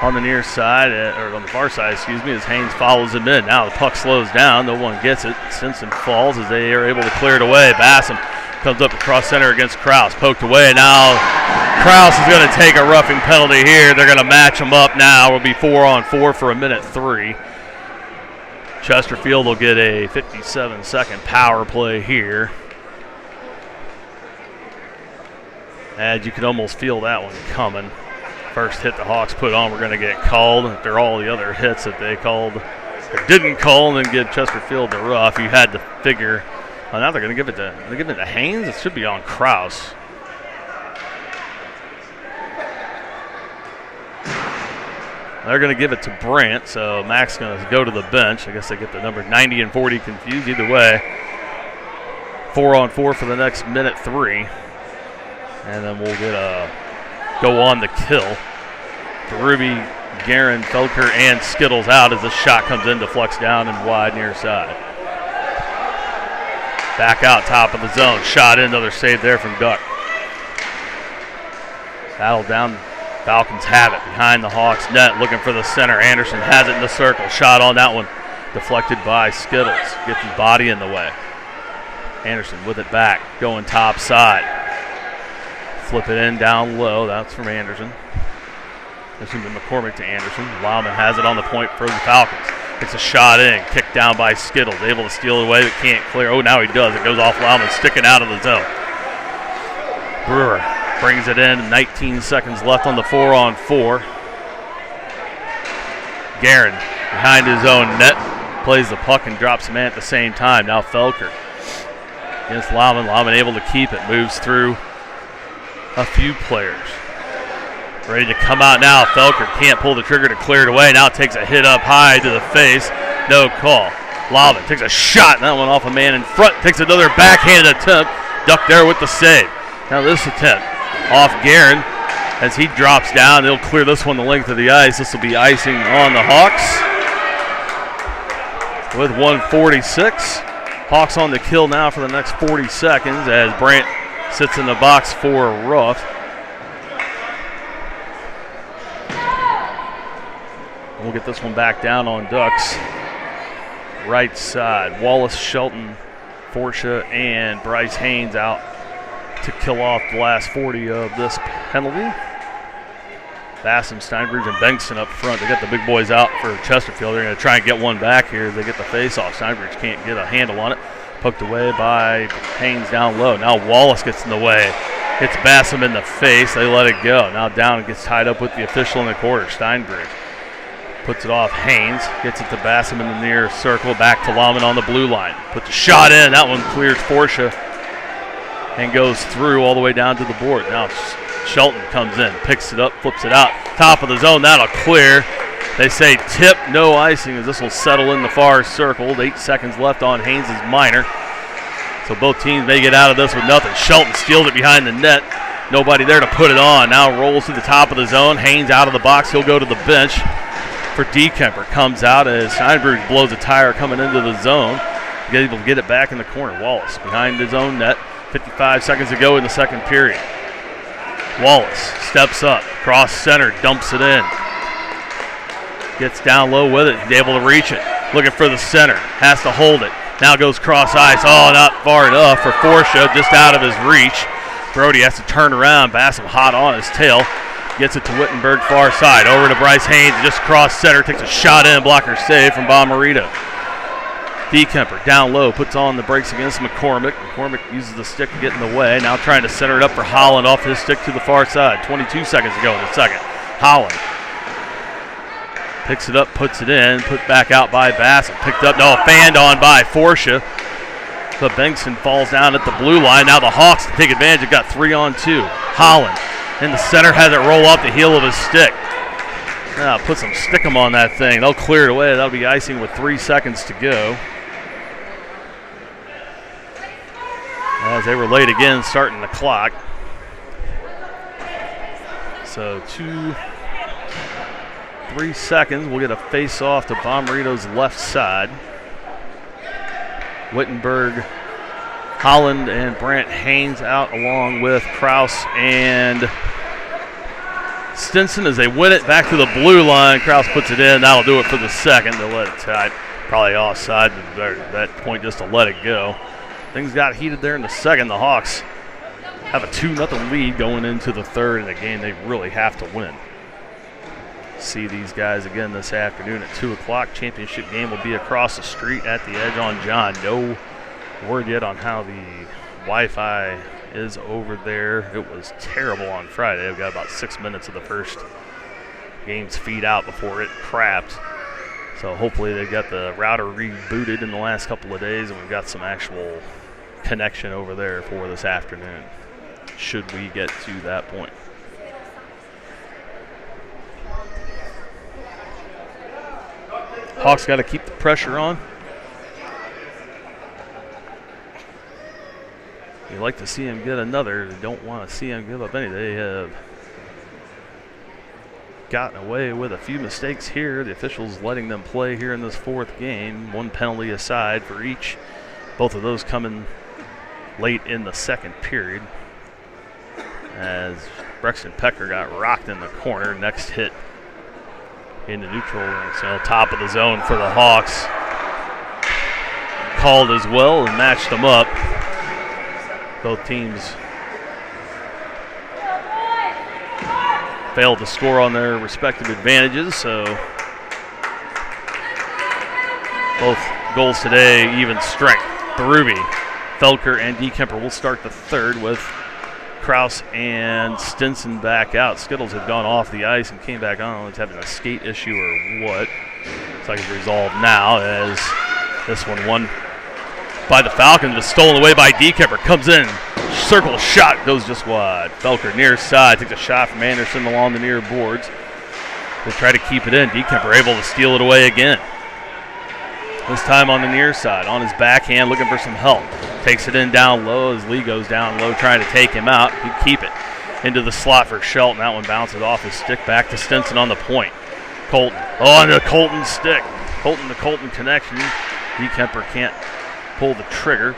on the near side, or on the far side, as Haynes follows him in. Now the puck slows down, no one gets it. Stinson falls as they are able to clear it away. Bassam comes up across center against Kraus, poked away. Now Kraus is going to take a roughing penalty here. They're going to match him up now. It'll be 4-on-4 for a minute 3. Chesterfield will get a 57-second power play here. And you could almost feel that one coming. First hit the Hawks put on, we're going to get called. After all the other hits that they called or didn't call and then give Chesterfield the rough, you had to figure. Oh, now they're going to give it to Haynes. It should be on Kraus. They're going to give it to Brandt, so Mac's going to go to the bench. I guess they get the number 90 and 40 confused. Either way, 4-on-4 for the next minute 3. And then we'll get go on the kill. Ruby, Guerin, Felker, and Skittles out as the shot comes in, deflects down and wide near side. Back out top of the zone. Shot in, another save there from Duck. Battle down. Falcons have it behind the Hawks net, looking for the center. Anderson has it in the circle. Shot on that one, deflected by Skittles. Gets his body in the way. Anderson with it back, going top side. Flip it in down low. That's from Anderson. This is McCormick to Anderson. Lauman has it on the point for the Falcons. It's a shot in, kicked down by Skittles. Able to steal it away, but can't clear. Oh, now he does. It goes off Lauman, sticking out of the zone. Brewer brings it in. 19 seconds left on the 4-on-4. Guerin behind his own net. Plays the puck and drops a man at the same time. Now Felker against Lauman. Lauman able to keep it. Moves through a few players. Ready to come out now. Felker can't pull the trigger to clear it away. Now takes a hit up high to the face. No call. Lauman takes a shot. That one off a man in front. Takes another backhanded attempt. Duck there with the save. Now this attempt off Guerin as he drops down. They'll clear this one the length of the ice. This will be icing on the Hawks with 1:46. Hawks on the kill now for the next 40 seconds as Brant sits in the box for Ruff. We'll get this one back down on Ducks. Right side, Wallace, Shelton, Forsha, and Bryce Haynes out to kill off the last 40 of this penalty. Bassam, Steinbridge, and Bengtson up front. They got the big boys out for Chesterfield. They're going to try and get one back here as they get the face-off. Steinbridge can't get a handle on it. Poked away by Haynes down low. Now Wallace gets in the way. Hits Bassam in the face. They let it go. Now down and gets tied up with the official in the corner, Steinbridge. Puts it off Haynes. Gets it to Bassam in the near circle. Back to Lahman on the blue line. Puts a shot in. That one clears Forsha and goes through all the way down to the board. Now Shelton comes in, picks it up, flips it out. Top of the zone, that'll clear. They say tip, no icing, as this will settle in the far circle. 8 seconds left on Haynes' minor. So both teams may get out of this with nothing. Shelton steals it behind the net. Nobody there to put it on. Now rolls to the top of the zone. Haynes out of the box. He'll go to the bench for Dekemper. Comes out as Steinbridge blows a tire coming into the zone. Able to get it back in the corner. Wallace behind his own net. 55 seconds to go in the second period. Wallace steps up, cross center, dumps it in. Gets down low with it, he's able to reach it. Looking for the center, has to hold it. Now goes cross ice, not far enough for Forsha, just out of his reach. Brody has to turn around, Bassam hot on his tail. Gets it to Wittenberg, far side, over to Bryce Haynes, just cross center, takes a shot in, blocker save from Bomarito. Dekemper down low, puts on the brakes against McCormick. McCormick uses the stick to get in the way. Now trying to center it up for Holland off his stick to the far side. 22 seconds to go in the second. Holland picks it up, puts it in, put back out by Bassett. Picked up, fanned on by Forsha. But Bengtson falls down at the blue line. Now the Hawks take advantage. They've got 3-on-2. Holland in the center has it roll off the heel of his stick. Now put some stickum on that thing. They'll clear it away. That'll be icing with 3 seconds to go. As they were late again, starting the clock. So 3 seconds. We'll get a face-off to Bomarito's left side. Wittenberg, Holland, and Brant Haynes out along with Kraus and Stinson as they win it back to the blue line. Kraus puts it in. That'll do it for the second. They'll let it tie. Probably offside at that point just to let it go. Things got heated there in the second. The Hawks have a 2-0 lead going into the third in a game they really have to win. See these guys again this afternoon at 2 o'clock. Championship game will be across the street at the Edge on John. No word yet on how the Wi-Fi is over there. It was terrible on Friday. I've got about 6 minutes of the first game's feed out before it crapped. So hopefully they got the router rebooted in the last couple of days and we've got some actual connection over there for this afternoon, should we get to that point. Hawks got to keep the pressure on. You like to see him get another. They don't want to see him give up any. They have gotten away with a few mistakes here. The officials letting them play here in this fourth game. 1 penalty aside for each. Both of those coming late in the second period. As Brexton Pecker got rocked in the corner. Next hit into neutral. So top of the zone for the Hawks. Called as well and matched them up. Both teams failed to score on their respective advantages, so both goals today even strength. Berube, Felker, and Dekemper will start the third with Kraus and Stinson back out. Skittles had gone off the ice and came back on. I don't know if he's having a skate issue or what. Looks like it's resolved now as this one won by the Falcons, was stolen away by Dekemper. Comes in, circle shot, goes just wide. Felker near side, takes a shot from Anderson along the near boards. They try to keep it in. Dekemper able to steal it away again. This time on the near side, on his backhand, looking for some help. Takes it in down low as Lee goes down low, trying to take him out. He'd keep it into the slot for Shelton. That one bounces off his stick back to Stinson on the point. Colton, on the Colton stick. Colton to Colton connection. Dekemper can't pull the trigger.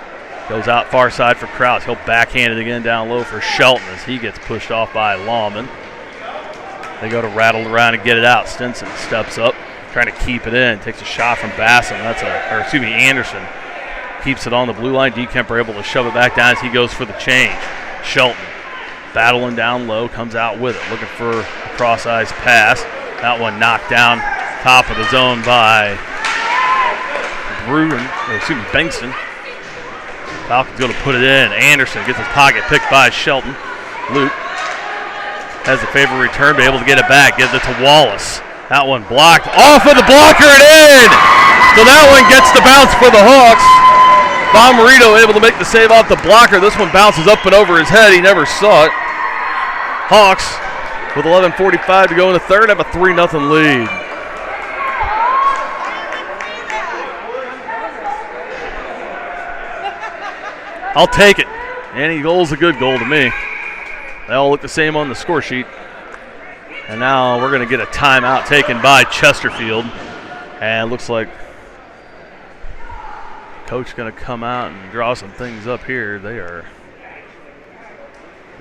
Goes out far side for Kraus. He'll backhand it again down low for Shelton as he gets pushed off by Lawman. They go to rattle around and get it out. Stinson steps up, trying to keep it in. Takes a shot from Bassam. Anderson. Keeps it on the blue line. DeKemper able to shove it back down as he goes for the change. Shelton battling down low, comes out with it, looking for a cross-ice pass. That one knocked down top of the zone by Bengtson. Falcons going to put it in. Anderson gets his pocket picked by Shelton. Luke has the favorite return, but able to get it back. Gives it to Wallace. That one blocked off of the blocker and in. So that one gets the bounce for the Hawks. Bomarito able to make the save off the blocker. This one bounces up and over his head. He never saw it. Hawks with 11:45 to go in the third have a 3-0 lead. I'll take it. Any goal's a good goal to me. They all look the same on the score sheet. And now we're going to get a timeout taken by Chesterfield. And it looks like Coach going to come out and draw some things up here. They are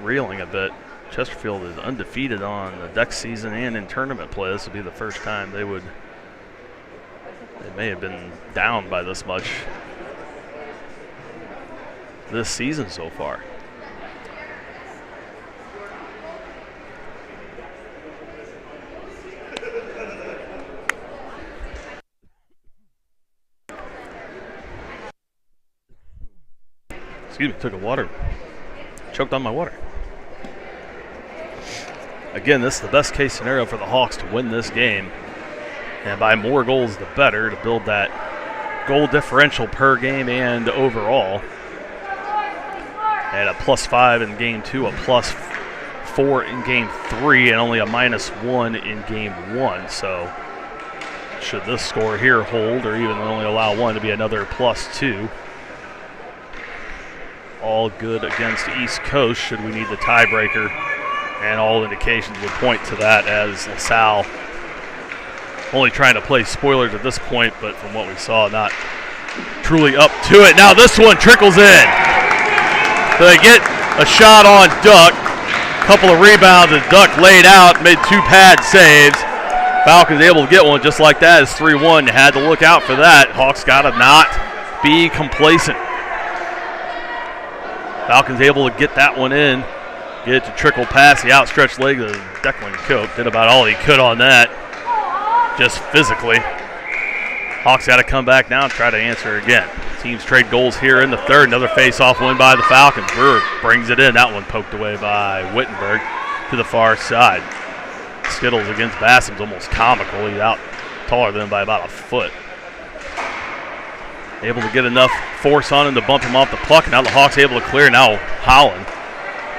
reeling a bit. Chesterfield is undefeated on the deck season and in tournament play. This will be the first time they may have been down by this much this season so far. Excuse me, took a water. Choked on my water. Again, this is the best case scenario for the Hawks to win this game. And by more goals, the better, to build that goal differential per game and overall. At a +5 in game 2, a +4 in game 3, and only a -1 in game 1. So should this score here hold, or even only allow one, to be another +2. All good against East Coast should we need the tiebreaker, and all indications would point to that, as LaSalle only trying to play spoilers at this point, but from what we saw, not truly up to it. Now this one trickles in. So they get a shot on Duck, couple of rebounds, and Duck laid out, made 2 pad saves. Falcons able to get one just like that. It's 3-1. Had to look out for that. Hawks got to not be complacent. Falcons able to get that one in, get it to trickle past the outstretched leg of Declan Cope. Did about all he could on that, just physically. Hawks got to come back now and try to answer again. Teams trade goals here in the third. Another face-off win by the Falcons. Brewer brings it in. That one poked away by Wittenberg to the far side. Skittles against Bassam's almost comical. He's out taller than him by about a foot. Able to get enough force on him to bump him off the puck. Now the Hawks able to clear. Now Holland.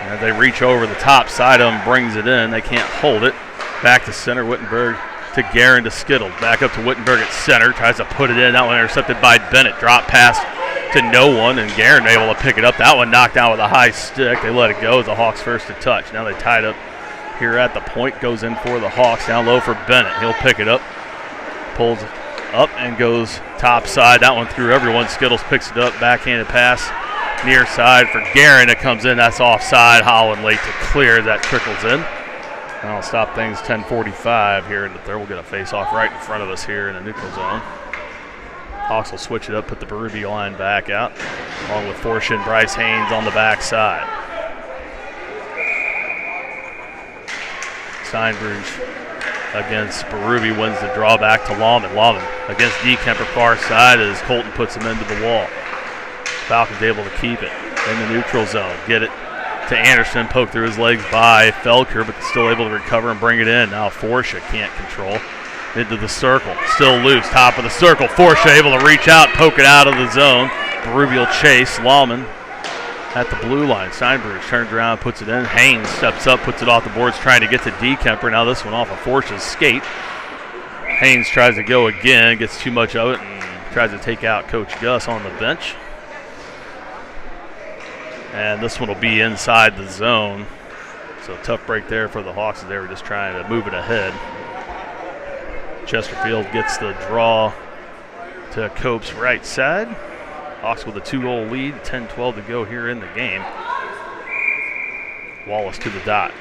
And they reach over the top side of him, brings it in. They can't hold it. Back to center. Wittenberg to Guerin to Skittles. Back up to Wittenberg at center. Tries to put it in. That one intercepted by Bennett. Drop pass to no one, and Guerin able to pick it up. That one knocked down with a high stick. They let it go as the Hawks first to touch. Now they tied up here at the point. Goes in for the Hawks. Down low for Bennett. He'll pick it up. Pulls up and goes top side. That one through everyone. Skittles picks it up. Backhanded pass near side for Guerin. It comes in. That's offside. Holland late to clear. That trickles in. That'll stop things. 10:45 here in the third. We'll get a face-off right in front of us here in the neutral zone. Hawks will switch it up, put the Berube line back out, along with Forshin and Bryce Haynes on the back side. Steinbruch against Berube wins the draw back to Lawman. Lawman against DeKemper far side as Colton puts him into the wall. Falcons able to keep it in the neutral zone. Get it to Anderson, poked through his legs by Felker, but still able to recover and bring it in. Now Forsha can't control. Into the circle, still loose, top of the circle. Forsha able to reach out, poke it out of the zone. Berube will chase. Lawman at the blue line. Steinbruch turns around, puts it in. Haynes steps up, puts it off the boards, trying to get to DeKemper. Now this one off of Forsha's skate. Haynes tries to go again, gets too much of it, and tries to take out Coach Gus on the bench. And this one will be inside the zone. So tough break there for the Hawks as they were just trying to move it ahead. Chesterfield gets the draw to Cope's right side. Hawks with a 2-goal lead, 10-12 to go here in the game. Wallace to the dot.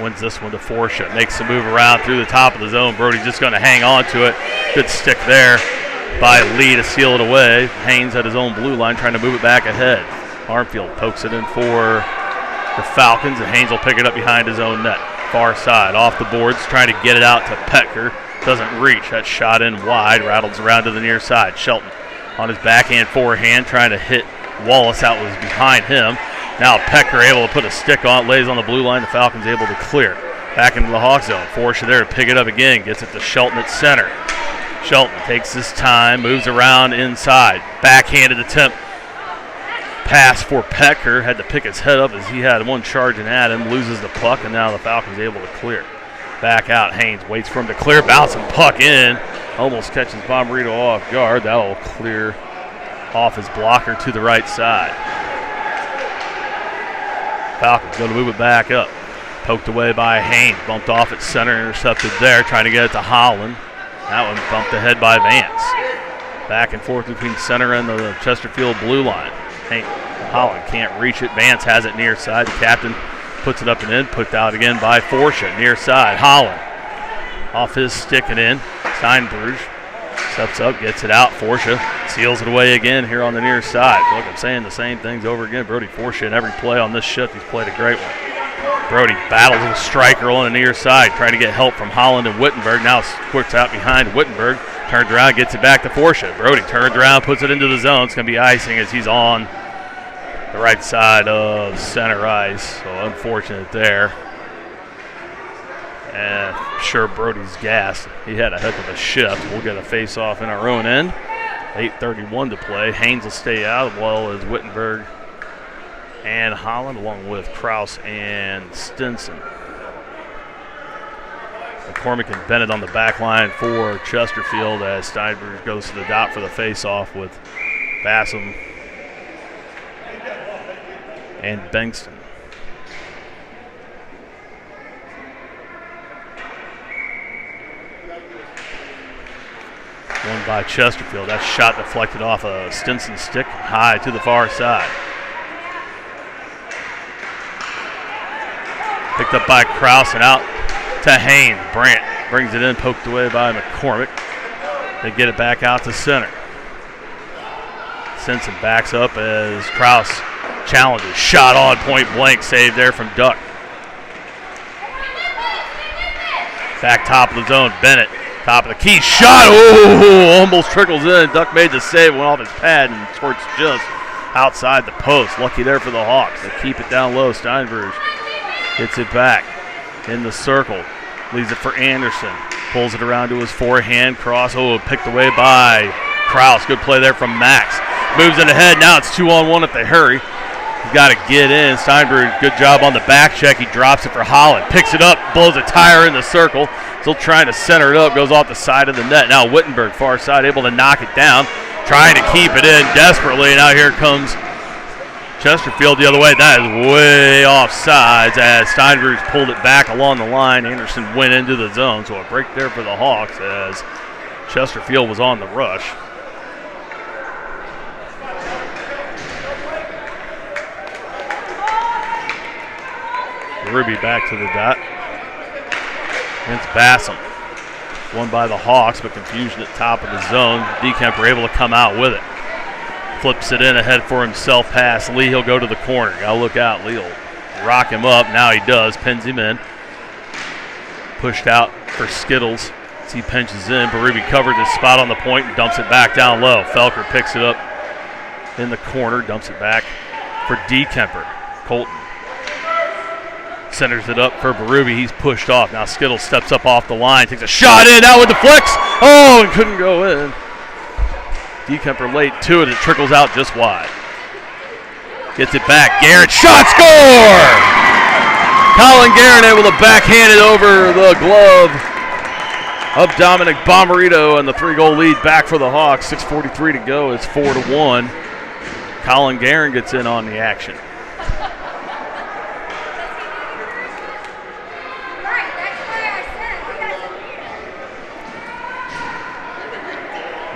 Wins this one to Forsha. Makes the move around through the top of the zone. Brody's just going to hang on to it. Good stick there by Lee to seal it away. Haynes at his own blue line trying to move it back ahead. Armfield pokes it in for the Falcons, and Haynes will pick it up behind his own net. Far side, off the boards, trying to get it out to Petker. Doesn't reach. That shot in wide, rattles around to the near side. Shelton on his backhand, forehand, trying to hit Wallace. Out was behind him. Now Petker able to put a stick on it, lays on the blue line. The Falcons able to clear. Back into the Hawk zone. Forsha there to pick it up again. Gets it to Shelton at center. Shelton takes his time, moves around inside. Backhanded attempt. Pass for Petker. Had to pick his head up as he had one charging at him. Loses the puck, and now the Falcons able to clear. Back out. Haynes waits for him to clear. Bouncing puck in. Almost catches Bomberito off guard. That'll clear off his blocker to the right side. Falcons going to move it back up. Poked away by Haynes. Bumped off at center. Intercepted there. Trying to get it to Holland. That one bumped ahead by Vance. Back and forth between center and the Chesterfield blue line. Holland can't reach it. Vance has it near side. The captain puts it up and in. Put out again by Forsha. Near side. Holland off his stick and in. Steinbruch steps up, gets it out. Forsha seals it away again here on the near side. Look, I'm saying the same things over again. Brody Forsha in every play on this shift. He's played a great one. Brody battles with a striker on the near side, trying to get help from Holland and Wittenberg. Now quicks out behind Wittenberg. Turns around, gets it back to Forsha. Brody turns around, puts it into the zone. It's going to be icing as he's on the right side of center ice. So unfortunate there. And I'm sure Brody's gassed. He had a heck of a shift. We'll get a face-off in our own end. 8:31 to play. Haynes will stay out, as well as Wittenberg and Holland, along with Kraus and Stinson. McCormick and Bennett on the back line for Chesterfield as Steinberg goes to the dot for the face-off with Bassam and Bankston. One by Chesterfield. That shot deflected off a Stinson stick high to the far side. Picked up by Kraus and out to Haynes. Brandt brings it in, poked away by McCormick. They get it back out to center. Stinson backs up as Kraus challenges. Shot on point blank, save there from Duck. Back top of the zone, Bennett. Top of the key, shot, oh, almost trickles in. Duck made the save, went off his pad and towards just outside the post. Lucky there for the Hawks. They keep it down low. Steinbruch gets it back in the circle. Leaves it for Anderson. Pulls it around to his forehand. Cross, picked away by Kraus. Good play there from Max. Moves it ahead. Now it's 2-on-1 if they hurry. He's got to get in. Steinbruch, good job on the back check. He drops it for Holland. Picks it up, blows a tire in the circle. Still trying to center it up. Goes off the side of the net. Now Wittenberg, far side, able to knock it down. Trying to keep it in desperately. Now here comes Chesterfield the other way. That is way off sides as Steinbruch pulled it back along the line. Anderson went into the zone. So a break there for the Hawks as Chesterfield was on the rush. Ruby back to the dot. Against Bassam. Won by the Hawks, but confusion at top of the zone. DeKemper able to come out with it. Flips it in ahead for himself. Pass Lee. He'll go to the corner. Gotta look out. Lee will rock him up. Now he does. Pins him in. Pushed out for Skittles as he pinches in. Berube covered his spot on the point and dumps it back down low. Felker picks it up in the corner. Dumps it back for DeKemper. Colton centers it up for Berube. He's pushed off. Now Skittles steps up off the line. Takes a shot in. Now with the flicks. Oh, and couldn't go in. DeKemper late to it. It trickles out just wide. Gets it back. Garrett. Shot. Score! Colin Garrett able to backhand it over the glove of Dominic Bomberito, and the 3-goal lead back for the Hawks. 6:43 to go. It's 4-1. Colin Garrett gets in on the action.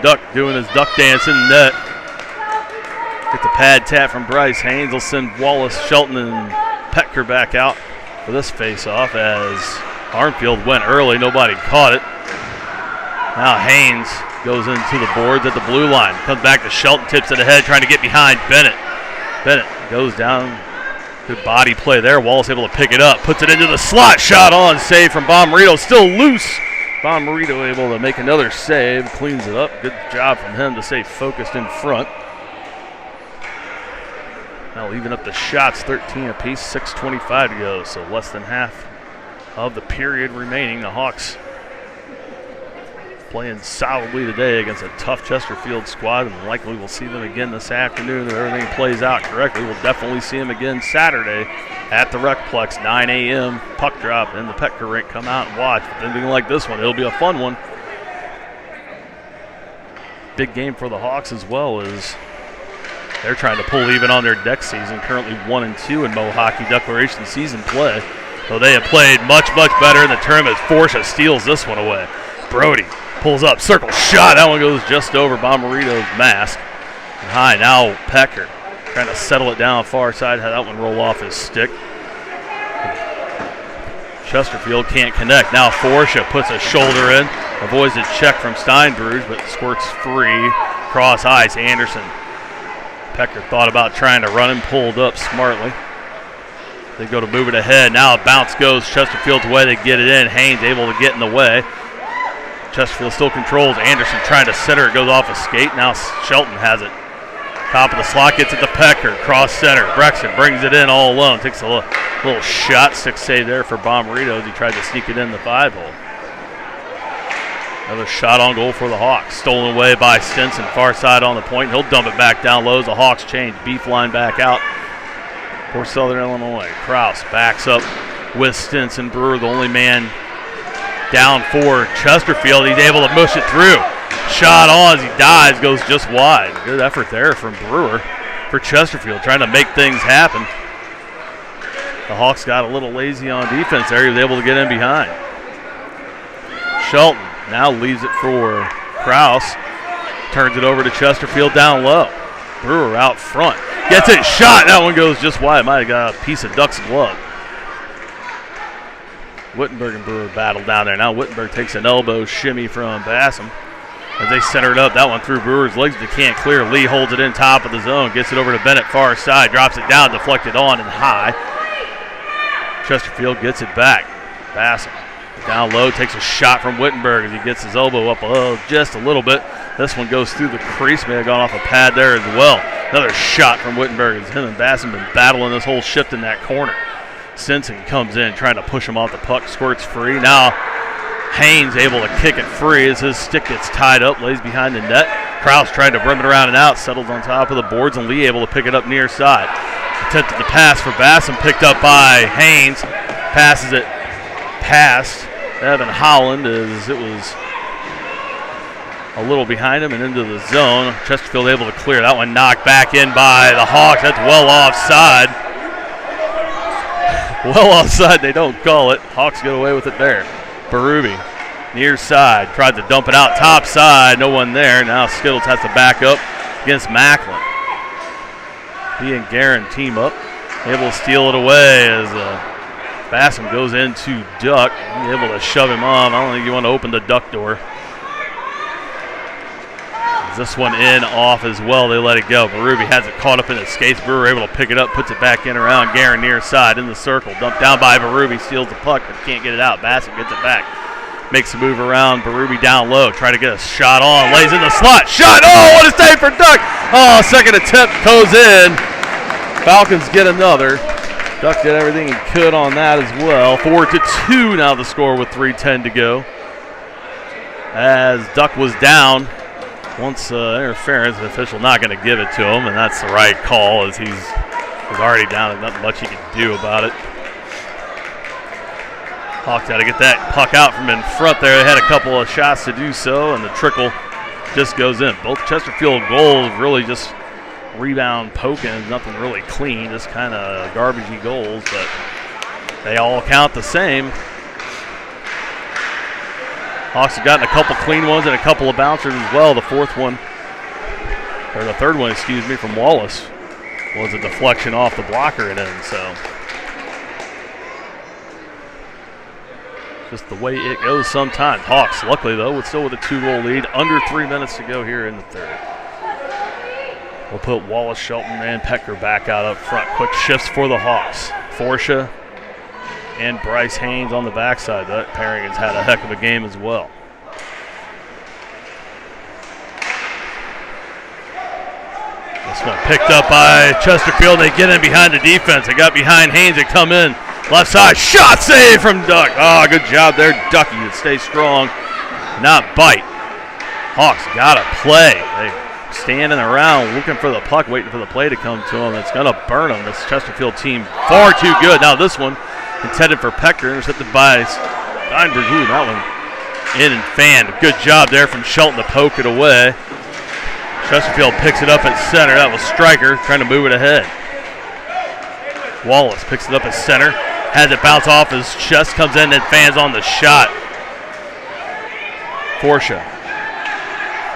Duck doing his duck dance in the net. Get the pad tap from Bryce Haynes. Will send Wallace, Shelton, and Petker back out for this face-off as Armfield went early. Nobody caught it. Now Haynes goes into the boards at the blue line. Comes back to Shelton, tips it ahead, trying to get behind Bennett. Bennett goes down. Good body play there. Wallace able to pick it up. Puts it into the slot. Shot on. Save from Bomarito. Still loose. Bomarito able to make another save. Cleans it up. Good job from him to stay focused in front. Now even up the shots, 13 apiece, 6:25 to go, so less than half of the period remaining. The Hawks playing solidly today against a tough Chesterfield squad, and likely we'll see them again this afternoon if everything plays out correctly. We'll definitely see them again Saturday at the Recplex, 9 a.m. puck drop in the Petker rink. Come out and watch. But anything like this one, it'll be a fun one. Big game for the Hawks as well as they're trying to pull even on their deck season, currently 1-2 in Mo Hockey Declaration season play. So they have played much, much better in the tournament. Forsha steals this one away. Brody pulls up, circle shot. That one goes just over Bomarito's mask. And high, now Petker trying to settle it down far side, had that one roll off his stick. Chesterfield can't connect. Now Forsha puts a shoulder in, avoids a check from Steinbruge, but squirts free. Cross ice, Anderson. Petker thought about trying to run him, pulled up smartly. They go to move it ahead. Now a bounce goes Chesterfield's way. They get it in. Haynes able to get in the way. Chesterfield still controls. Anderson trying to center. It goes off a skate. Now Shelton has it. Top of the slot, gets it to Petker. Cross center. Brexton brings it in all alone. Takes a little shot. Stick save there for Bomarito as he tried to sneak it in the 5-hole. Another shot on goal for the Hawks. Stolen away by Stinson. Far side on the point. He'll dump it back down low as the Hawks change. Beef line back out for Southern Illinois. Krause backs up with Stinson. Brewer, the only man down for Chesterfield. He's able to mush it through. Shot on as he dives. Goes just wide. Good effort there from Brewer for Chesterfield, trying to make things happen. The Hawks got a little lazy on defense there. He was able to get in behind. Shelton now leaves it for Krause. Turns it over to Chesterfield down low. Brewer out front. Gets it, shot. That one goes just wide. Might have got a piece of Duck's glove. Wittenberg and Brewer battle down there. Now Wittenberg takes an elbow shimmy from Bassam. As they center it up, that one through Brewer's legs, but can't clear. Lee holds it in top of the zone. Gets it over to Bennett far side. Drops it down, deflected on and high. Chesterfield gets it back. Bassam down low, takes a shot from Wittenberg as he gets his elbow up just a little bit. This one goes through the crease. May have gone off a pad there as well. Another shot from Wittenberg as him and Bassam been battling this whole shift in that corner. Stinson comes in trying to push him off the puck, squirts free. Now Haynes able to kick it free as his stick gets tied up, lays behind the net. Krause tried to brim it around and out, settles on top of the boards, and Lee able to pick it up near side. Attempted the pass for Bassam, picked up by Haynes. Passes it past Evan Holland as it was a little behind him and into the zone. Chesterfield able to clear. That one knocked back in by the Hawks. That's well offside. Well offside, they don't call it. Hawks get away with it there. Berube, near side, tried to dump it out top side. No one there. Now Skittles has to back up against Macklin. He and Guerin team up. Able to steal it away as Bassam goes into Duck. He's able to shove him off. I don't think you want to open the Duck door. This one in off as well. They let it go. Berube has it caught up in his skates. Brewer able to pick it up, puts it back in around Guerin near side in the circle. Dumped down by Berube, steals the puck, but can't get it out. Bassam gets it back. Makes a move around. Berube down low. Try to get a shot on. Lays in the slot. Shot. Oh, what a save for Duck. Oh, second attempt goes in. Falcons get another. Duck did everything he could on that as well. 4-2 now the score with 3:10 to go. As Duck was down. Once interference, the official not going to give it to him, and that's the right call as he's already down and nothing much he can do about it. Hawks had to get that puck out from in front there. They had a couple of shots to do so, and the trickle just goes in. Both Chesterfield goals really just rebound poking, nothing really clean, just kind of garbagey goals, but they all count the same. Hawks have gotten a couple clean ones and a couple of bouncers as well. The fourth one or the third one, excuse me, from Wallace was a deflection off the blocker and in, so just the way it goes sometimes. Hawks, luckily though, still with a 2-goal lead, under 3 minutes to go here in the third. We'll put Wallace, Shelton, and Pecker back out up front. Quick shifts for the Hawks. Forsha and Bryce Haynes on the backside. That pairing has had a heck of a game as well. This one picked up by Chesterfield. They get in behind the defense. They got behind Haynes. They come in. Left side. Shot save from Duck. Oh, good job there, Ducky, to stay strong, not bite. Hawks got to play. They standing around looking for the puck, waiting for the play to come to them. It's going to burn them. This Chesterfield team far too good. Now this one intended for Pecker, intercepted by Steinberg. Ooh, that one in and fanned. Good job there from Shelton to poke it away. Chesterfield picks it up at center. That was Stryker trying to move it ahead. Wallace picks it up at center. Has it bounce off his chest. Comes in and fans on the shot. Forsha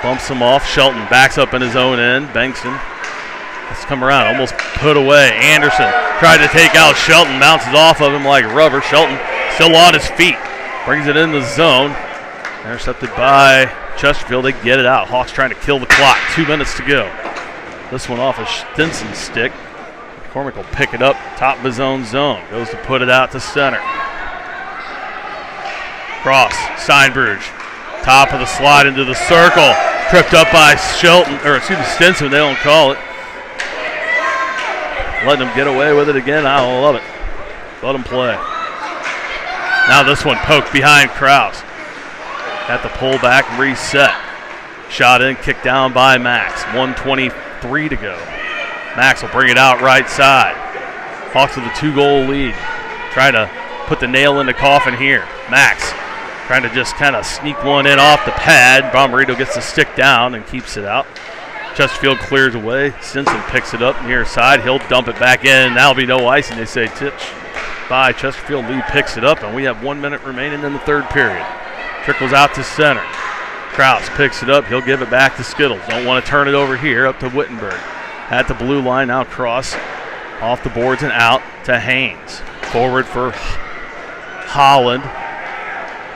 bumps him off. Shelton backs up in his own end. Bankston has come around. Almost put away. Anderson tried to take out Shelton. Bounces off of him like rubber. Shelton still on his feet. Brings it in the zone. Intercepted by Chesterfield. They get it out. Hawks trying to kill the clock. 2 minutes to go. This one off a Stinson's stick. McCormick will pick it up, top of his own zone. Goes to put it out to center. Cross, Steinberg. Top of the slide into the circle. Tripped up by Shelton, or excuse me, Stinson, they don't call it. Letting them get away with it again. I love it. Let them play. Now this one poked behind Krause. At the pullback, reset. Shot in, kicked down by Max. 1:23 to go. Max will bring it out right side. Hawks with a 2-goal lead. Trying to put the nail in the coffin here. Max trying to just kind of sneak one in off the pad. Bomarito gets the stick down and keeps it out. Chesterfield clears away. Stinson picks it up near side. He'll dump it back in. That'll be no icing. They say tipped by Chesterfield. Lee picks it up, and we have 1 minute remaining in the third period. Trickles out to center. Krause picks it up. He'll give it back to Skittles. Don't want to turn it over here. Up to Wittenberg. At the blue line, now cross off the boards and out to Haynes. Forward for Holland.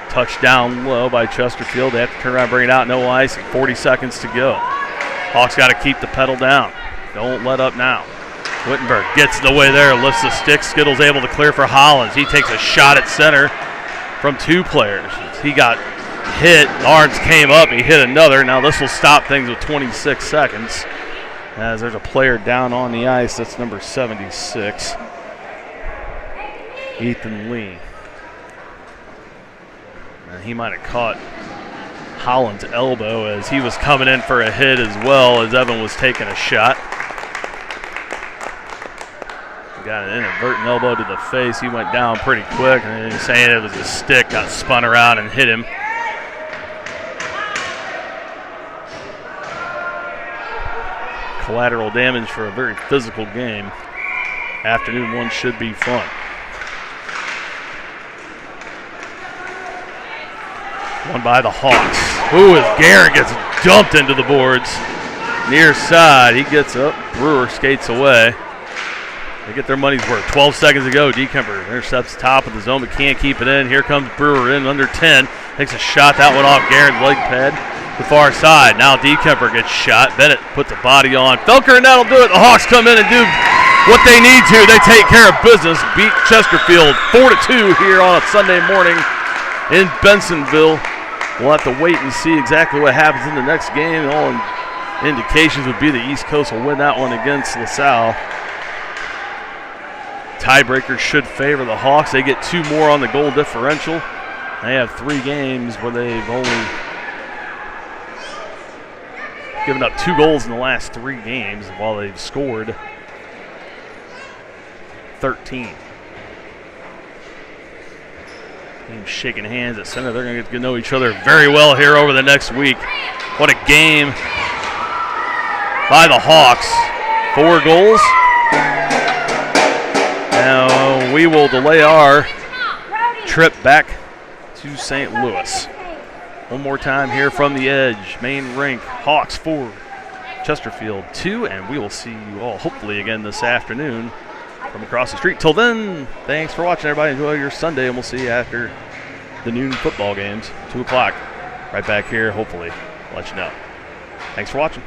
Touchdown low by Chesterfield. They have to turn around and bring it out. No ice. 40 seconds to go. Hawks got to keep the pedal down. Don't let up now. Wittenberg gets in the way there. Lifts the stick. Skittles able to clear for Hollins. He takes a shot at center from 2 players. He got hit. Lawrence came up. He hit another. Now this will stop things with 26 seconds. As there's a player down on the ice. That's number 76. Ethan Lee. And he might have caught Holland's elbow as he was coming in for a hit as well as Evan was taking a shot. Got an inadvertent elbow to the face. He went down pretty quick, and he's saying it was a stick, got spun around and hit him. Collateral damage for a very physical game. Afternoon one should be fun. One by the Hawks. Ooh, as Guerin gets dumped into the boards. Near side, he gets up. Brewer skates away. They get their money's worth. 12 seconds to go. Dekemper intercepts top of the zone, but can't keep it in. Here comes Brewer in under 10. Takes a shot. That one off Guerin's leg pad. The far side. Now Dekemper gets shot. Bennett puts a body on Felker, and that'll do it. The Hawks come in and do what they need to. They take care of business. Beat Chesterfield 4-2 here on a Sunday morning in Bensonville. We'll have to wait and see exactly what happens in the next game. All indications would be the East Coast will win that one against LaSalle. Tiebreakers should favor the Hawks. They get 2 more on the goal differential. They have 3 games where they've only given up 2 goals in the last 3 games while they've scored 13. Teams shaking hands at center. They're going to get to know each other very well here over the next week. What a game by the Hawks. 4 goals. Now we will delay our trip back to St. Louis. One more time here from the edge. Main rink. Hawks 4, Chesterfield 2, and we will see you all hopefully again this afternoon from across the street. Till then, thanks for watching, everybody. Enjoy your Sunday, and we'll see you after the noon football games, 2 o'clock, right back here, hopefully. I'll let you know. Thanks for watching.